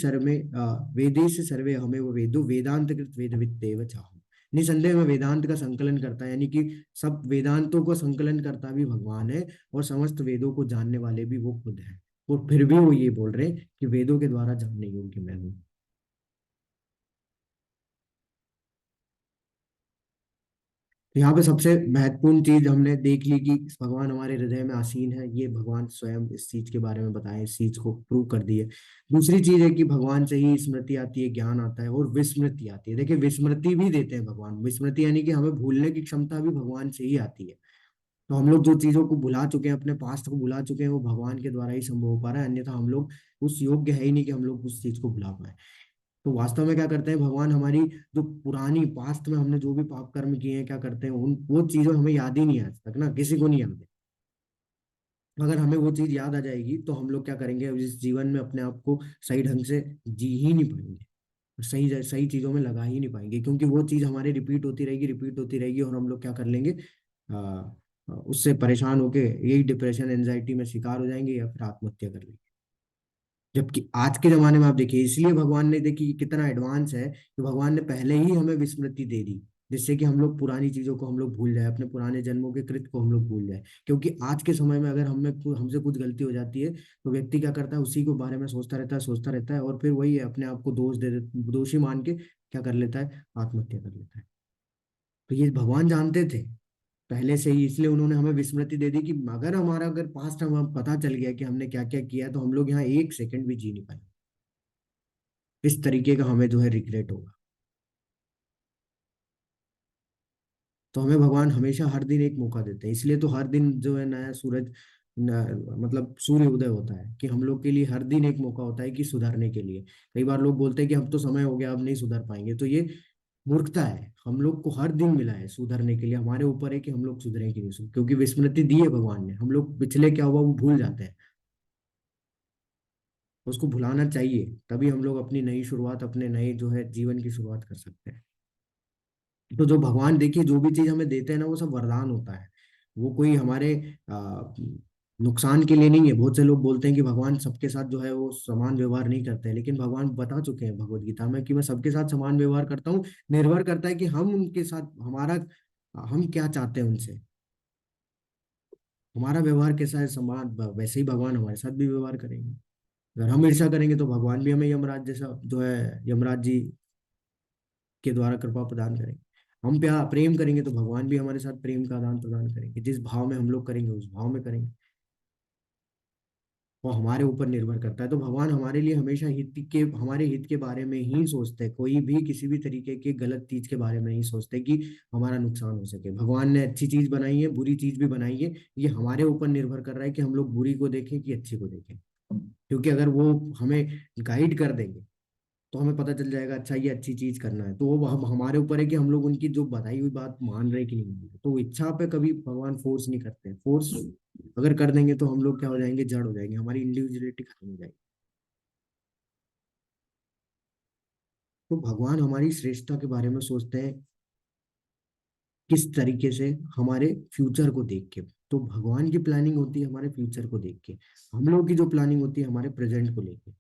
Speaker 1: सर्वे हमें वो वेदो वेदांत कृत वेद वित्तेव चाहूँ। निसंदेह में वेदांत का संकलन करता है, यानी कि सब वेदांतों को संकलन करता भी भगवान है, और समस्त वेदों को जानने वाले भी वो खुद है। और फिर भी वो ये बोल रहे हैं कि वेदों के द्वारा जानने योग्य मैं हूँ। तो यहाँ पे सबसे महत्वपूर्ण चीज हमने देख ली कि भगवान हमारे हृदय में आसीन है, ये भगवान स्वयं इस चीज के बारे में बताए, इस चीज को प्रूव कर दिए। दूसरी चीज है कि भगवान से ही स्मृति आती है, ज्ञान आता है, और विस्मृति आती है। देखिए, विस्मृति भी देते हैं भगवान, विस्मृति यानी कि हमें भूलने की क्षमता भी भगवान से ही आती है। तो हम लोग जो चीजों को भुला चुके हैं, अपने पास्ट को भुला चुके हैं, वो भगवान के द्वारा ही संभव हो पा रहा है, अन्यथा हम लोग उस योग्य है ही नहीं कि हम लोग उस चीज को भुला पाए। तो वास्तव में क्या करते हैं भगवान, हमारी जो पुरानी पास्ट में हमने जो भी पाप कर्म किए हैं, क्या करते हैं, उन वो चीजें हमें याद ही नहीं है आज तक ना, किसी को नहीं याद है। अगर हमें वो चीज याद आ जाएगी तो हम लोग क्या करेंगे, अब इस जीवन में अपने आप को सही ढंग से जी ही नहीं पाएंगे, सही सही चीजों में लगा ही नहीं पाएंगे, क्योंकि वो चीज हमारी रिपीट होती रहेगी, और हम लोग क्या कर लेंगे, उससे परेशान होके यही डिप्रेशन एंजाइटी में शिकार हो जाएंगे, या फिर आत्महत्या कर लेंगे। जबकि आज के जमाने में आप देखिए, इसलिए भगवान ने, देखिए कितना एडवांस है कि भगवान ने पहले ही हमें विस्मृति दे दी, जिससे कि हम लोग पुरानी चीजों को हम लोग भूल जाए, अपने पुराने जन्मों के कृत को हम लोग भूल जाए। क्योंकि आज के समय में अगर हमसे कुछ गलती हो जाती है, तो व्यक्ति क्या करता है, उसी को बारे में सोचता रहता है, और फिर वही है, अपने आप को दोषी मान के क्या कर लेता है, आत्महत्या कर लेता है। तो ये भगवान जानते थे पहले से ही, इसलिए उन्होंने हमें विस्मृति दे दी कि अगर पास्ट हमें पता चल गया कि हमने क्या क्या किया है, तो हम लोग यहाँ एक सेकंड भी जी नहीं पाए। इस तरीके का हमें जो है रिग्रेट होगा। तो हमें भगवान हमेशा हर दिन एक मौका देते हैं, इसलिए तो हर दिन जो है नया सूरज मतलब सूर्य उदय होता है, कि हम लोग के लिए हर दिन एक मौका होता है कि सुधरने के लिए। कई बार लोग बोलते हैं कि अब तो समय हो गया, अब नहीं सुधर पाएंगे, तो ये मूर्खता है। हम लोग को हर दिन मिला है सुधरने के लिए, हमारे ऊपर है कि हम लोग सुधरे कि नहीं क्योंकि विस्मृति दी है भगवान ने, हम लोग पिछले क्या हुआ वो भूल जाते हैं। उसको भुलाना चाहिए, तभी हम लोग अपनी नई शुरुआत, अपने नए जो है जीवन की शुरुआत कर सकते हैं। तो जो भगवान, देखिए जो भी चीज हमें देते हैं ना, वो सब वरदान होता है। वो कोई हमारे आ, नुकसान के लिए नहीं है। बहुत से लोग बोलते हैं कि भगवान सबके साथ जो है वो समान व्यवहार नहीं करते हैं, लेकिन भगवान बता चुके हैं भगवत गीता में कि मैं सबके साथ समान व्यवहार करता हूँ। निर्भर करता है कि हम उनके साथ हम क्या चाहते हैं उनसे, हमारा व्यवहार कैसा है, समान वैसे ही भगवान हमारे साथ भी व्यवहार करेंगे। अगर हम ईर्ष्या करेंगे तो भगवान भी हमें यमराज जैसा जो है, यमराज जी के द्वारा कृपा प्रदान करेंगे। हम प्यार प्रेम करेंगे तो भगवान भी हमारे साथ प्रेम का आदान प्रदान करेंगे, जिस भाव में हम लोग करेंगे उस भाव में करेंगे। वो हमारे ऊपर निर्भर करता है। तो भगवान हमारे लिए हमेशा हमारे हित के बारे में ही सोचते हैं, कोई भी किसी भी तरीके के गलत चीज के बारे में नहीं सोचते कि हमारा नुकसान हो सके। भगवान ने अच्छी चीज बनाई है, बुरी चीज भी बनाई है, ये हमारे ऊपर निर्भर कर रहा है कि हम लोग बुरी को देखें कि अच्छी को देखें। क्योंकि अगर वो हमें गाइड कर देंगे तो हमें पता चल जाएगा, अच्छा ये अच्छी चीज करना है, तो वो हम हमारे ऊपर है कि हम लोग उनकी जो बताई हुई बात मान रहे हैं कि नहीं मान रहे। तो इच्छा पे कभी भगवान फोर्स नहीं करते, फोर्स अगर कर देंगे तो हम लोग क्या हो जाएंगे, जड़ हो जाएंगे, हमारी इंडिविजुअलिटी खत्म हो जाएगी। तो भगवान हमारी श्रेष्ठता के बारे में सोचते हैं किस तरीके से, हमारे फ्यूचर को देख के। तो भगवान की प्लानिंग होती है हमारे फ्यूचर को देख के, हम लोग की जो प्लानिंग होती है हमारे प्रेजेंट को लेके।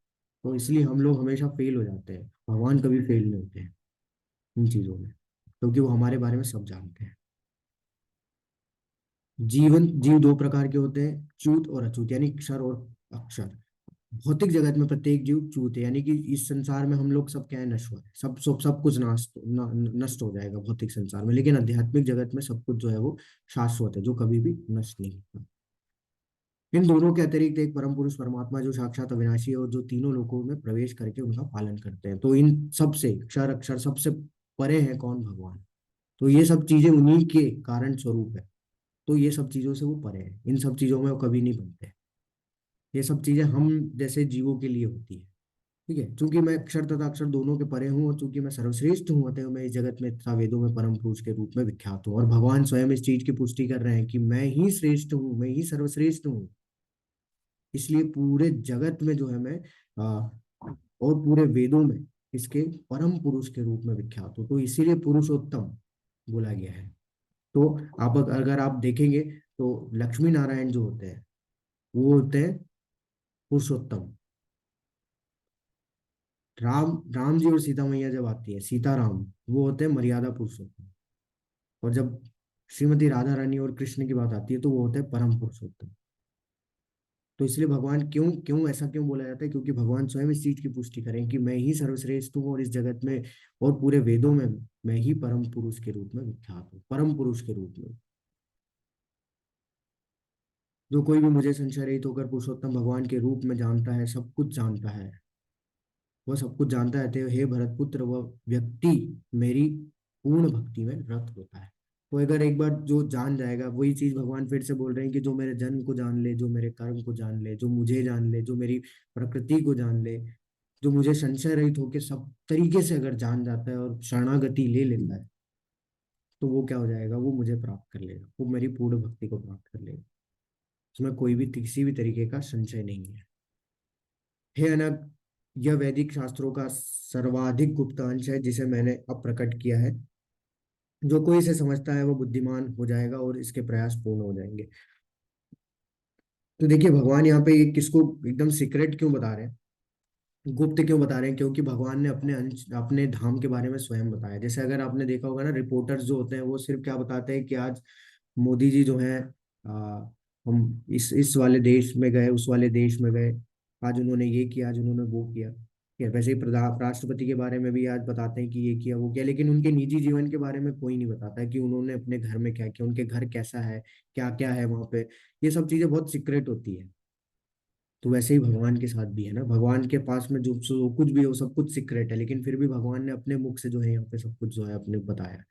Speaker 1: तो इसलिए हम लोग हमेशा फेल हो जाते हैं, भगवान कभी फेल नहीं होते हैं इन चीजों में, क्योंकि वो हमारे बारे में सब जानते हैं। जीवन जीव दो प्रकार के होते हैं, च्यूत और अछूत, यानी क्षर और अक्षर। भौतिक जगत में प्रत्येक जीव च्यूत है, यानी कि इस संसार में हम लोग सब क्या है, नश्वर है, सब कुछ नष्ट हो जाएगा भौतिक संसार में, लेकिन आध्यात्मिक जगत में सब कुछ जो है वो शाश्वत है, जो कभी भी नष्ट नहीं होता। इन दोनों के अतिरिक्त एक परम पुरुष परमात्मा जो साक्षात अविनाशी है और जो तीनों लोकों में प्रवेश करके उनका पालन करते हैं। तो इन सबसे क्षर अक्षर सबसे परे है कौन, भगवान। तो ये सब चीजें उन्हीं के कारण स्वरूप है। तो ये सब चीजों से वो परे है, इन सब चीजों में वो कभी नहीं बनते। ये सब चीजें हम जैसे जीवों के लिए होती है। ठीक है, चूंकि मैं अक्षर तथा अक्षर दोनों के परे हूँ और चूंकि मैं सर्वश्रेष्ठ हूँ, अतः मैं इस जगत में तथा वेदों में परम पुरुष के रूप में विख्यात हूँ। और भगवान स्वयं इस चीज की पुष्टि कर रहे हैं कि मैं ही श्रेष्ठ हूँ, मैं ही सर्वश्रेष्ठ हूँ। इसलिए पूरे जगत में जो है मैं आ, और पूरे वेदों में इसके परम पुरुष के रूप में विख्यात हूँ, तो इसीलिए पुरुषोत्तम बोला गया है। तो आप अगर आप देखेंगे तो लक्ष्मी नारायण जो होते हैं वो होते हैं पुरुषोत्तम। राम जी और सीता मैया जब आती है, सीता राम, वो होते हैं मर्यादा पुरुषोत्तम। और जब श्रीमती राधा रानी और कृष्ण की बात आती है तो वो होते हैं परम पुरुषोत्तम। तो इसलिए भगवान क्यों क्यों ऐसा क्यों बोला जाता है, क्योंकि भगवान स्वयं इस चीज की पुष्टि करें कि मैं ही सर्वश्रेष्ठ हूँ और इस जगत में और पूरे वेदों में मैं ही परम पुरुष के रूप में विख्यात हूँ, परम पुरुष के रूप में। जो कोई भी मुझे संशय रहित होकर पुरुषोत्तम भगवान के रूप में जानता है, सब कुछ जानता है, वह सब कुछ जानता है, तो हे भरत पुत्र, वह व्यक्ति मेरी पूर्ण भक्ति में रत होता है। तो अगर एक बार जो जान जाएगा, वही चीज भगवान फिर से बोल रहे हैं कि जो मेरे जन्म को जान ले, जो मेरे कर्म को जान ले, जो मुझे जान ले, जो मेरी प्रकृति को जान ले, जो मुझे संशय रहित होकर सब तरीके से अगर जान जाता है और शरणागति ले लेता है, तो वो क्या हो जाएगा, वो मुझे प्राप्त कर लेगा, वो मेरी पूर्ण भक्ति को प्राप्त कर लेगा। उसमें कोई भी किसी भी तरीके का संशय नहीं है। हे अनग, यह वैदिक शास्त्रों का सर्वाधिक गुप्त अंश है जिसे मैंने अब प्रकट किया है। जो कोई इसे समझता है वो बुद्धिमान हो जाएगा और इसके प्रयास पूर्ण हो जाएंगे। तो देखिए भगवान यहाँ पे ये किसको एकदम सीक्रेट क्यों बता रहे हैं, गुप्त क्यों बता रहे हैं, क्योंकि भगवान ने अपने अंश अपने धाम के बारे में स्वयं बताया। जैसे अगर आपने देखा होगा ना, रिपोर्टर्स जो होते हैं वो सिर्फ क्या बताते हैं कि आज मोदी जी जो है हम इस वाले देश में गए, उस वाले देश में गए, आज उन्होंने ये किया, आज उन्होंने वो किया। या वैसे ही प्रधान राष्ट्रपति के बारे में भी आज बताते हैं कि ये किया वो किया, लेकिन उनके निजी जीवन के बारे में कोई नहीं बताता है कि उन्होंने अपने घर में क्या किया, उनके घर कैसा है, क्या क्या है वहां पे। ये सब चीजें बहुत सीक्रेट होती है। तो वैसे ही भगवान के साथ भी है ना, भगवान के पास में जो कुछ भी है वो सब कुछ सीक्रेट है, लेकिन फिर भी भगवान ने अपने मुख से जो है यहाँ पे सब कुछ जो है अपने बताया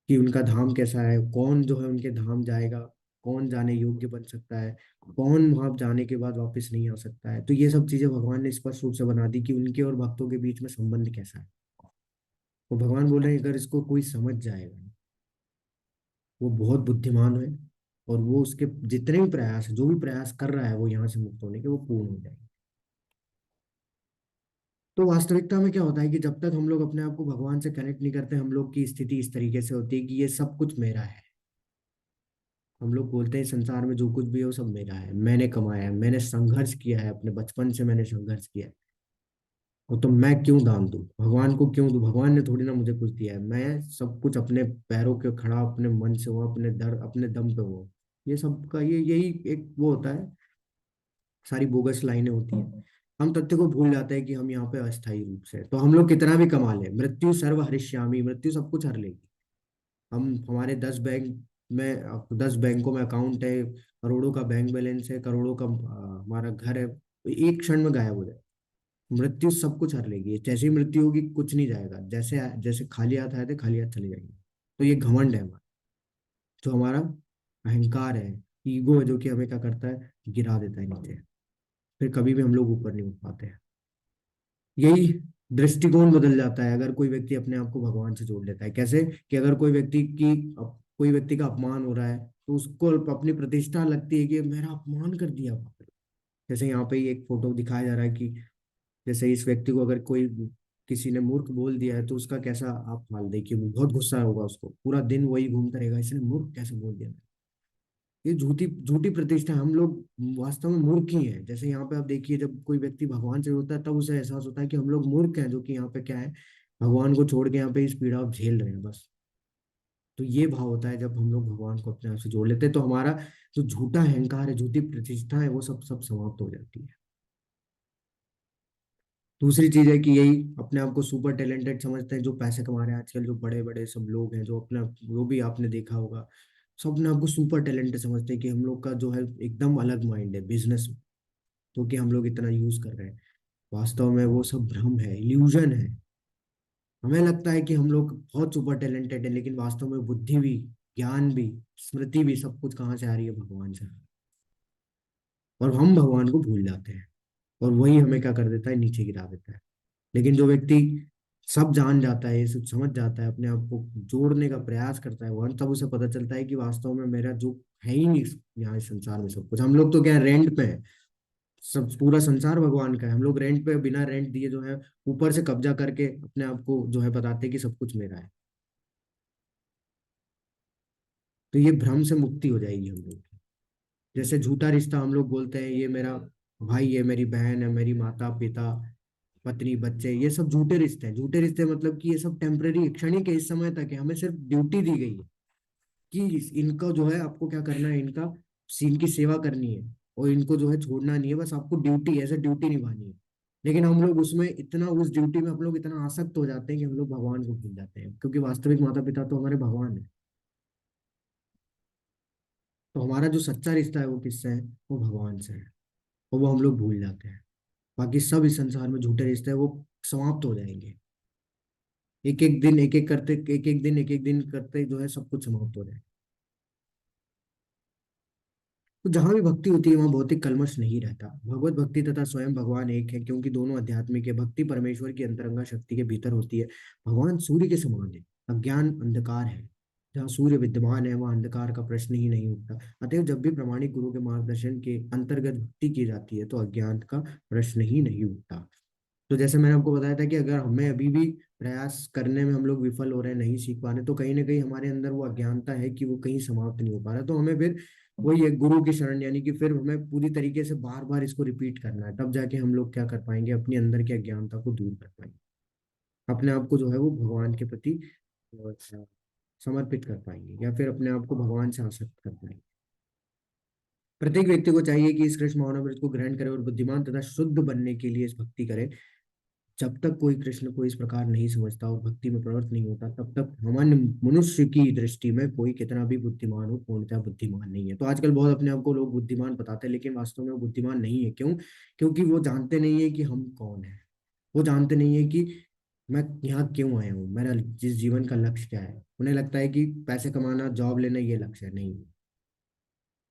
Speaker 1: कि उनका धाम कैसा है, कौन जो है उनके धाम जाएगा, कौन जाने योग्य बन सकता है, कौन वहां जाने के बाद वापस नहीं आ सकता है। तो ये सब चीजें भगवान ने स्पष्ट रूप से बना दी कि उनके और भक्तों के बीच में संबंध कैसा है। तो भगवान बोल रहे हैं अगर इसको कोई समझ जाएगा, वो बहुत बुद्धिमान है, और वो उसके जितने भी प्रयास जो भी प्रयास कर रहा है वो यहाँ से मुक्त होने के, वो पूर्ण हो जाएंगे। तो वास्तविकता में क्या होता है कि जब तक हम लोग अपने आप को भगवान से कनेक्ट नहीं करते, हम लोग की स्थिति इस तरीके से होती है कि ये सब कुछ मेरा है। हम लोग बोलते हैं संसार में जो कुछ भी है वो सब मेरा है, मैंने कमाया है, मैंने संघर्ष किया है, अपने बचपन से मैंने संघर्ष किया है। वो तो मैं क्यों दान दूं, भगवान को क्यों दूं, भगवान ने थोड़ी ना मुझे कुछ दिया है। मैं सब कुछ अपने पैरों के खड़ा अपने मन से हुआ, अपने दर अपने दम पे हुआ। ये सब का ये यही एक वो होता है, सारी बोगस लाइनें होती हैं। हम तथ्य को भूल जाते हैं कि हम यहाँ पे अस्थायी रूप से, तो हम लोग कितना भी कमा लें, मृत्यु सर्व हरिष्यामी, मृत्यु सब कुछ हर लेगी। हम हमारे 10 बैंकों में अकाउंट है, करोड़ों का बैंक बैलेंस है, करोड़ों का हमारा घर है, तो एक क्षण में गायब हो जाए। मृत्यु सब कुछ हर लेगी, जैसे ही मृत्यु होगी कुछ नहीं जाएगा, जैसे जैसे खाली हाथ आए थे खाली हाथ चले जाएंगे। तो ये घमंड है हमारा, जो हमारा अहंकार है, ईगो है, जो कि हमें क्या करता है, गिरा देता है नीचे। फिर कभी भी हम लोग ऊपर नहीं उठ पाते हैं। यही दृष्टिकोण बदल जाता है अगर कोई व्यक्ति अपने आप को भगवान से जोड़ लेता है। कैसे कि अगर कोई व्यक्ति का अपमान हो रहा है, तो उसको अपनी प्रतिष्ठा लगती है कि मेरा अपमान कर दिया वहां पे। जैसे यहाँ पे ही एक फोटो दिखाया जा रहा है कि जैसे इस व्यक्ति को अगर कोई किसी ने मूर्ख बोल दिया है तो उसका कैसा आप हाल देखिए, वो बहुत गुस्सा होगा, उसको पूरा दिन वही घूमता रहेगा, इसने मूर्ख कैसे बोल दिया। ये झूठी झूठी प्रतिष्ठा है। हम लोग वास्तव में मूर्ख ही हैं। जैसे यहाँ पे आप देखिए, जब कोई व्यक्ति भगवान से होता है तब उसे एहसास होता है कि हम लोग मूर्ख हैं, जो कि यहाँ पे क्या है, भगवान को छोड़ के यहाँ पे इस पीड़ा को झेल रहे हैं बस। तो ये भाव होता है जब हम लोग भगवान को अपने आप से जोड़ लेते हैं, तो हमारा जो झूठा अहंकार है, झूठी प्रतिष्ठा है, वो सब सब समाप्त हो जाती है। दूसरी चीज है कि यही अपने आप को सुपर टैलेंटेड समझते हैं, जो पैसे कमा रहे हैं आजकल, जो बड़े बड़े सब लोग हैं, जो अपना, वो भी आपने देखा होगा, सब अपने आप को सुपर टैलेंटेड समझते हैं कि हम लोग का जो है एकदम अलग माइंड है बिजनेस, तो कि हम लोग इतना यूज कर रहे हैं। वास्तव में वो सब भ्रम है, इल्यूजन है। हमें लगता है कि हम लोग बहुत सुपर टैलेंटेड है, लेकिन वास्तव में बुद्धि भी, ज्ञान भी, स्मृति भी, सब कुछ कहाँ से आ रही है? भगवान से। और हम भगवान को भूल जाते हैं, और वही हमें क्या कर देता है? नीचे गिरा देता है। लेकिन जो व्यक्ति सब जान जाता है, ये सब समझ जाता है, अपने आप को जोड़ने का प्रयास करता है वहां, तब उसे पता चलता है कि वास्तव में मेरा जो है ही नहीं यहाँ इस संसार में सब कुछ। हम लोग तो क्या रेंट पे है, सब पूरा संसार भगवान का है, हम लोग रेंट पे बिना रेंट दिए जो है ऊपर से कब्जा करके अपने आप को जो है बताते हैं कि सब कुछ मेरा है। तो ये भ्रम से मुक्ति हो जाएगी हम लोग की। जैसे झूठा रिश्ता, हम लोग बोलते हैं ये मेरा भाई है, मेरी बहन है, मेरी माता पिता, पत्नी, बच्चे, ये सब झूठे रिश्ते हैं। झूठे रिश्ते मतलब कि ये सब टेम्परेरी, क्षणिक है, इस समय तक है, हमें सिर्फ ड्यूटी दी गई है कि इनका जो है आपको क्या करना है, इनका इनकी सेवा करनी है, और इनको जो है छोड़ना नहीं है, बस आपको ड्यूटी, ऐसे ड्यूटी निभानी है। लेकिन हम लोग उसमें इतना, उस ड्यूटी में हम लोग इतना आसक्त हो जाते हैं कि हम लोग भगवान को भूल जाते हैं, क्योंकि वास्तविक माता पिता तो हमारे भगवान है। तो हमारा जो सच्चा रिश्ता है वो किससे है? वो भगवान से है, और वो हम लोग भूल जाते हैं। बाकी सब इस संसार में झूठे रिश्ते हैं, वो समाप्त हो जाएंगे। एक एक दिन, एक एक करते, एक एक दिन, एक एक दिन करते जो है सब कुछ समाप्त हो जाएगा। तो जहां भी भक्ति होती है वहां भौतिक कल्मश नहीं रहता। भगवत भक्ति तथा स्वयं भगवान एक है, क्योंकि दोनों आध्यात्मिक है। भक्ति परमेश्वर की अंतरंगा शक्ति के भीतर होती है। भगवान सूर्य के समान है, अज्ञान अंधकार है। जहाँ सूर्य विद्यमान है वहाँ अंधकार का प्रश्न ही नहीं उठता। अतएव जब भी प्रामाणिक गुरु के मार्गदर्शन के अंतर्गत भक्ति की जाती है तो अज्ञान का प्रश्न ही नहीं उठता। तो जैसे मैंने आपको बताया था कि अगर हमें अभी भी प्रयास करने में हम लोग विफल हो रहे हैं, नहीं सीख पा रहे, तो कहीं ना कहीं हमारे अंदर वो अज्ञानता है कि वो कहीं समाप्त नहीं हो पा रहा। तो हमें फिर वही एक गुरु की शरण, यानी कि फिर हमें पूरी तरीके से बार बार इसको रिपीट करना है, तब जाके हम लोग क्या कर पाएंगे, अपने अंदर की अज्ञानता को दूर कर पाएंगे, अपने आप को जो है वो भगवान के प्रति समर्पित कर पाएंगे, या फिर अपने आप को भगवान से आसक्त कर पाएंगे। प्रत्येक व्यक्ति को चाहिए कि इस कृष्ण भावनामृत को ग्रहण करे और बुद्धिमान तथा शुद्ध बनने के लिए इस भक्ति करे। जब तक कोई कृष्ण को इस प्रकार नहीं समझता और भक्ति में प्रवृत्त नहीं होता, तब तक हमारे मनुष्य की दृष्टि में कोई कितना भी बुद्धिमान हो, पूर्णतः बुद्धिमान नहीं है। तो आजकल बहुत अपने आप को लोग बुद्धिमान बताते हैं, लेकिन वास्तव में वो बुद्धिमान नहीं है। क्यों? क्योंकि वो जानते नहीं है कि हम कौन है। वो जानते नहीं है कि मैं यहाँ क्यों आया हूँ, मेरा जिस जीवन का लक्ष्य क्या है। उन्हें लगता है कि पैसे कमाना, जॉब लेना, ये लक्ष्य है। नहीं,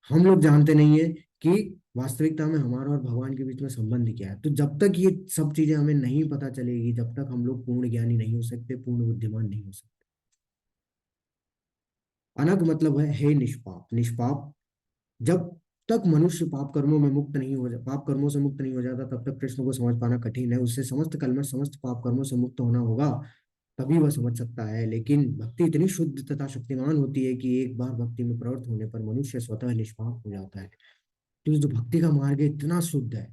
Speaker 1: हम लोग जानते नहीं है कि वास्तविकता में हमारा और भगवान के बीच में संबंध क्या है। तो जब तक ये सब चीजें हमें नहीं पता चलेगी, जब तक हम लोग पूर्ण ज्ञानी नहीं हो सकते, पूर्ण बुद्धिमान नहीं हो सकते। अनग मतलब है निष्पाप, निष्पाप। जब तक मनुष्य पाप कर्मों में मुक्त नहीं हो जा पाप कर्मों से मुक्त नहीं हो जाता, तब तक कृष्ण को समझ पाना कठिन है। उससे समस्त कलमश, समस्त पाप कर्मों से मुक्त होना होगा, तभी वह समझ सकता है। लेकिन भक्ति इतनी शुद्ध तथा शक्तिमान होती है कि एक बार भक्ति में प्रवृत्त होने पर मनुष्य स्वतः निष्पाप हो जाता है। तो जो भक्ति का मार्ग है इतना शुद्ध है।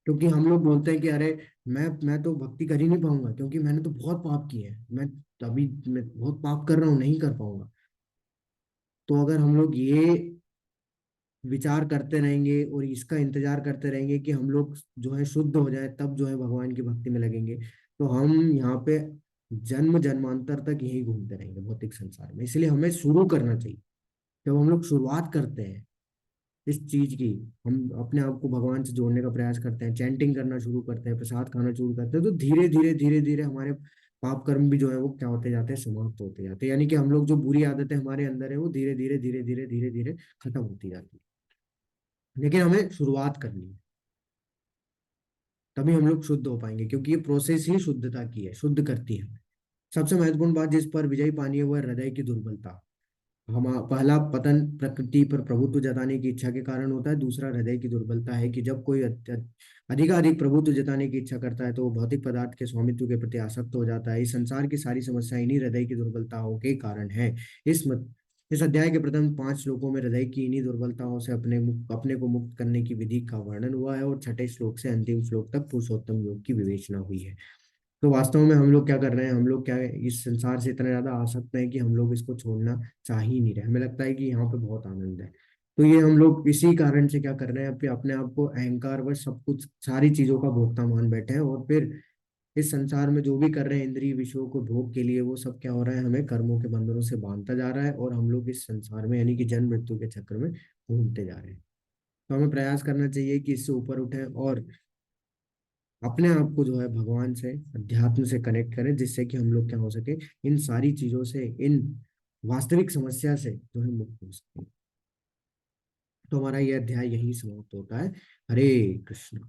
Speaker 1: क्योंकि हम लोग बोलते हैं कि अरे मैं तो भक्ति कर ही नहीं पाऊंगा, क्योंकि मैंने तो बहुत पाप किए हैं, मैं बहुत पाप कर रहा हूँ, नहीं कर पाऊंगा। तो अगर हम लोग ये विचार करते रहेंगे और इसका इंतजार करते रहेंगे कि हम लोग जो है शुद्ध हो जाए, तब जो है भगवान की भक्ति में लगेंगे, तो हम यहाँ पे जन्म जन्मांतर तक यही घूमते रहेंगे भौतिक संसार में। इसलिए हमें शुरू करना चाहिए। जब हम लोग शुरुआत करते हैं इस चीज की, हम अपने आप को भगवान से जोड़ने का प्रयास करते हैं, चैंटिंग करना शुरू करते हैं, प्रसाद खाना शुरू करते हैं, तो धीरे धीरे धीरे धीरे हमारे पाप कर्म भी जो है वो क्या होते जाते हैं? समाप्त होते जाते हैं। यानी कि हम लोग जो बुरी आदतें हमारे अंदर है वो धीरे धीरे धीरे धीरे धीरे धीरे खत्म होती जाती है। लेकिन हमें शुरुआत करनी है, तभी हम लोग शुद्ध हो पाएंगे, क्योंकि ये प्रोसेस ही शुद्धता की है, शुद्ध करती है। सबसे महत्वपूर्ण बात जिस पर विजय पानी है वो है हृदय की दुर्बलता। हम पहला पतन प्रकृति पर प्रभुत्व जताने की इच्छा के कारण होता है। दूसरा हृदय की दुर्बलता है कि जब कोई अधिकाधिक प्रभुत्व जताने की इच्छा करता है तो वो भौतिक पदार्थ के स्वामित्व के प्रति आसक्त हो जाता है। इस संसार की सारी समस्याएं इन्हीं हृदय की दुर्बलताओं के कारण है। इस अध्याय के प्रथम 5 श्लोकों में हृदय की इन्हीं दुर्बलताओं से अपने को मुक्त करने की विधि का वर्णन हुआ है, और छठे श्लोक से अंतिम श्लोक तक पुरुषोत्तम योग की विवेचना हुई है। तो वास्तव में हम लोग क्या कर रहे हैं, हम लोग क्या इस संसार से इतना ज्यादा आसक्त हैं कि हम लोग इसको छोड़ना चाह ही नहीं रहे। हमें लगता है कि यहाँ पे बहुत आनंद है। तो ये हम लोग इसी कारण से क्या कर रहे हैं, अपने आप को अहंकार व सब कुछ सारी चीजों का भोक्ता मान बैठे हैं, और फिर इस संसार में जो भी कर रहे हैं इंद्रिय विषयों को भोग के लिए, वो सब क्या हो रहा है, हमें कर्मों के बंधनों से बांधता जा रहा है, और हम लोग इस संसार में यानी कि जन्म मृत्यु के चक्र में घूमते जा रहे हैं। तो हमें प्रयास करना चाहिए कि इससे ऊपर उठें और अपने आप को जो है भगवान से, अध्यात्म से कनेक्ट करें, जिससे कि हम लोग क्या हो सके, इन सारी चीजों से, इन वास्तविक समस्या से जो है मुक्त हो सके। तो हमारा ये अध्याय यही समाप्त होता है। हरे कृष्ण।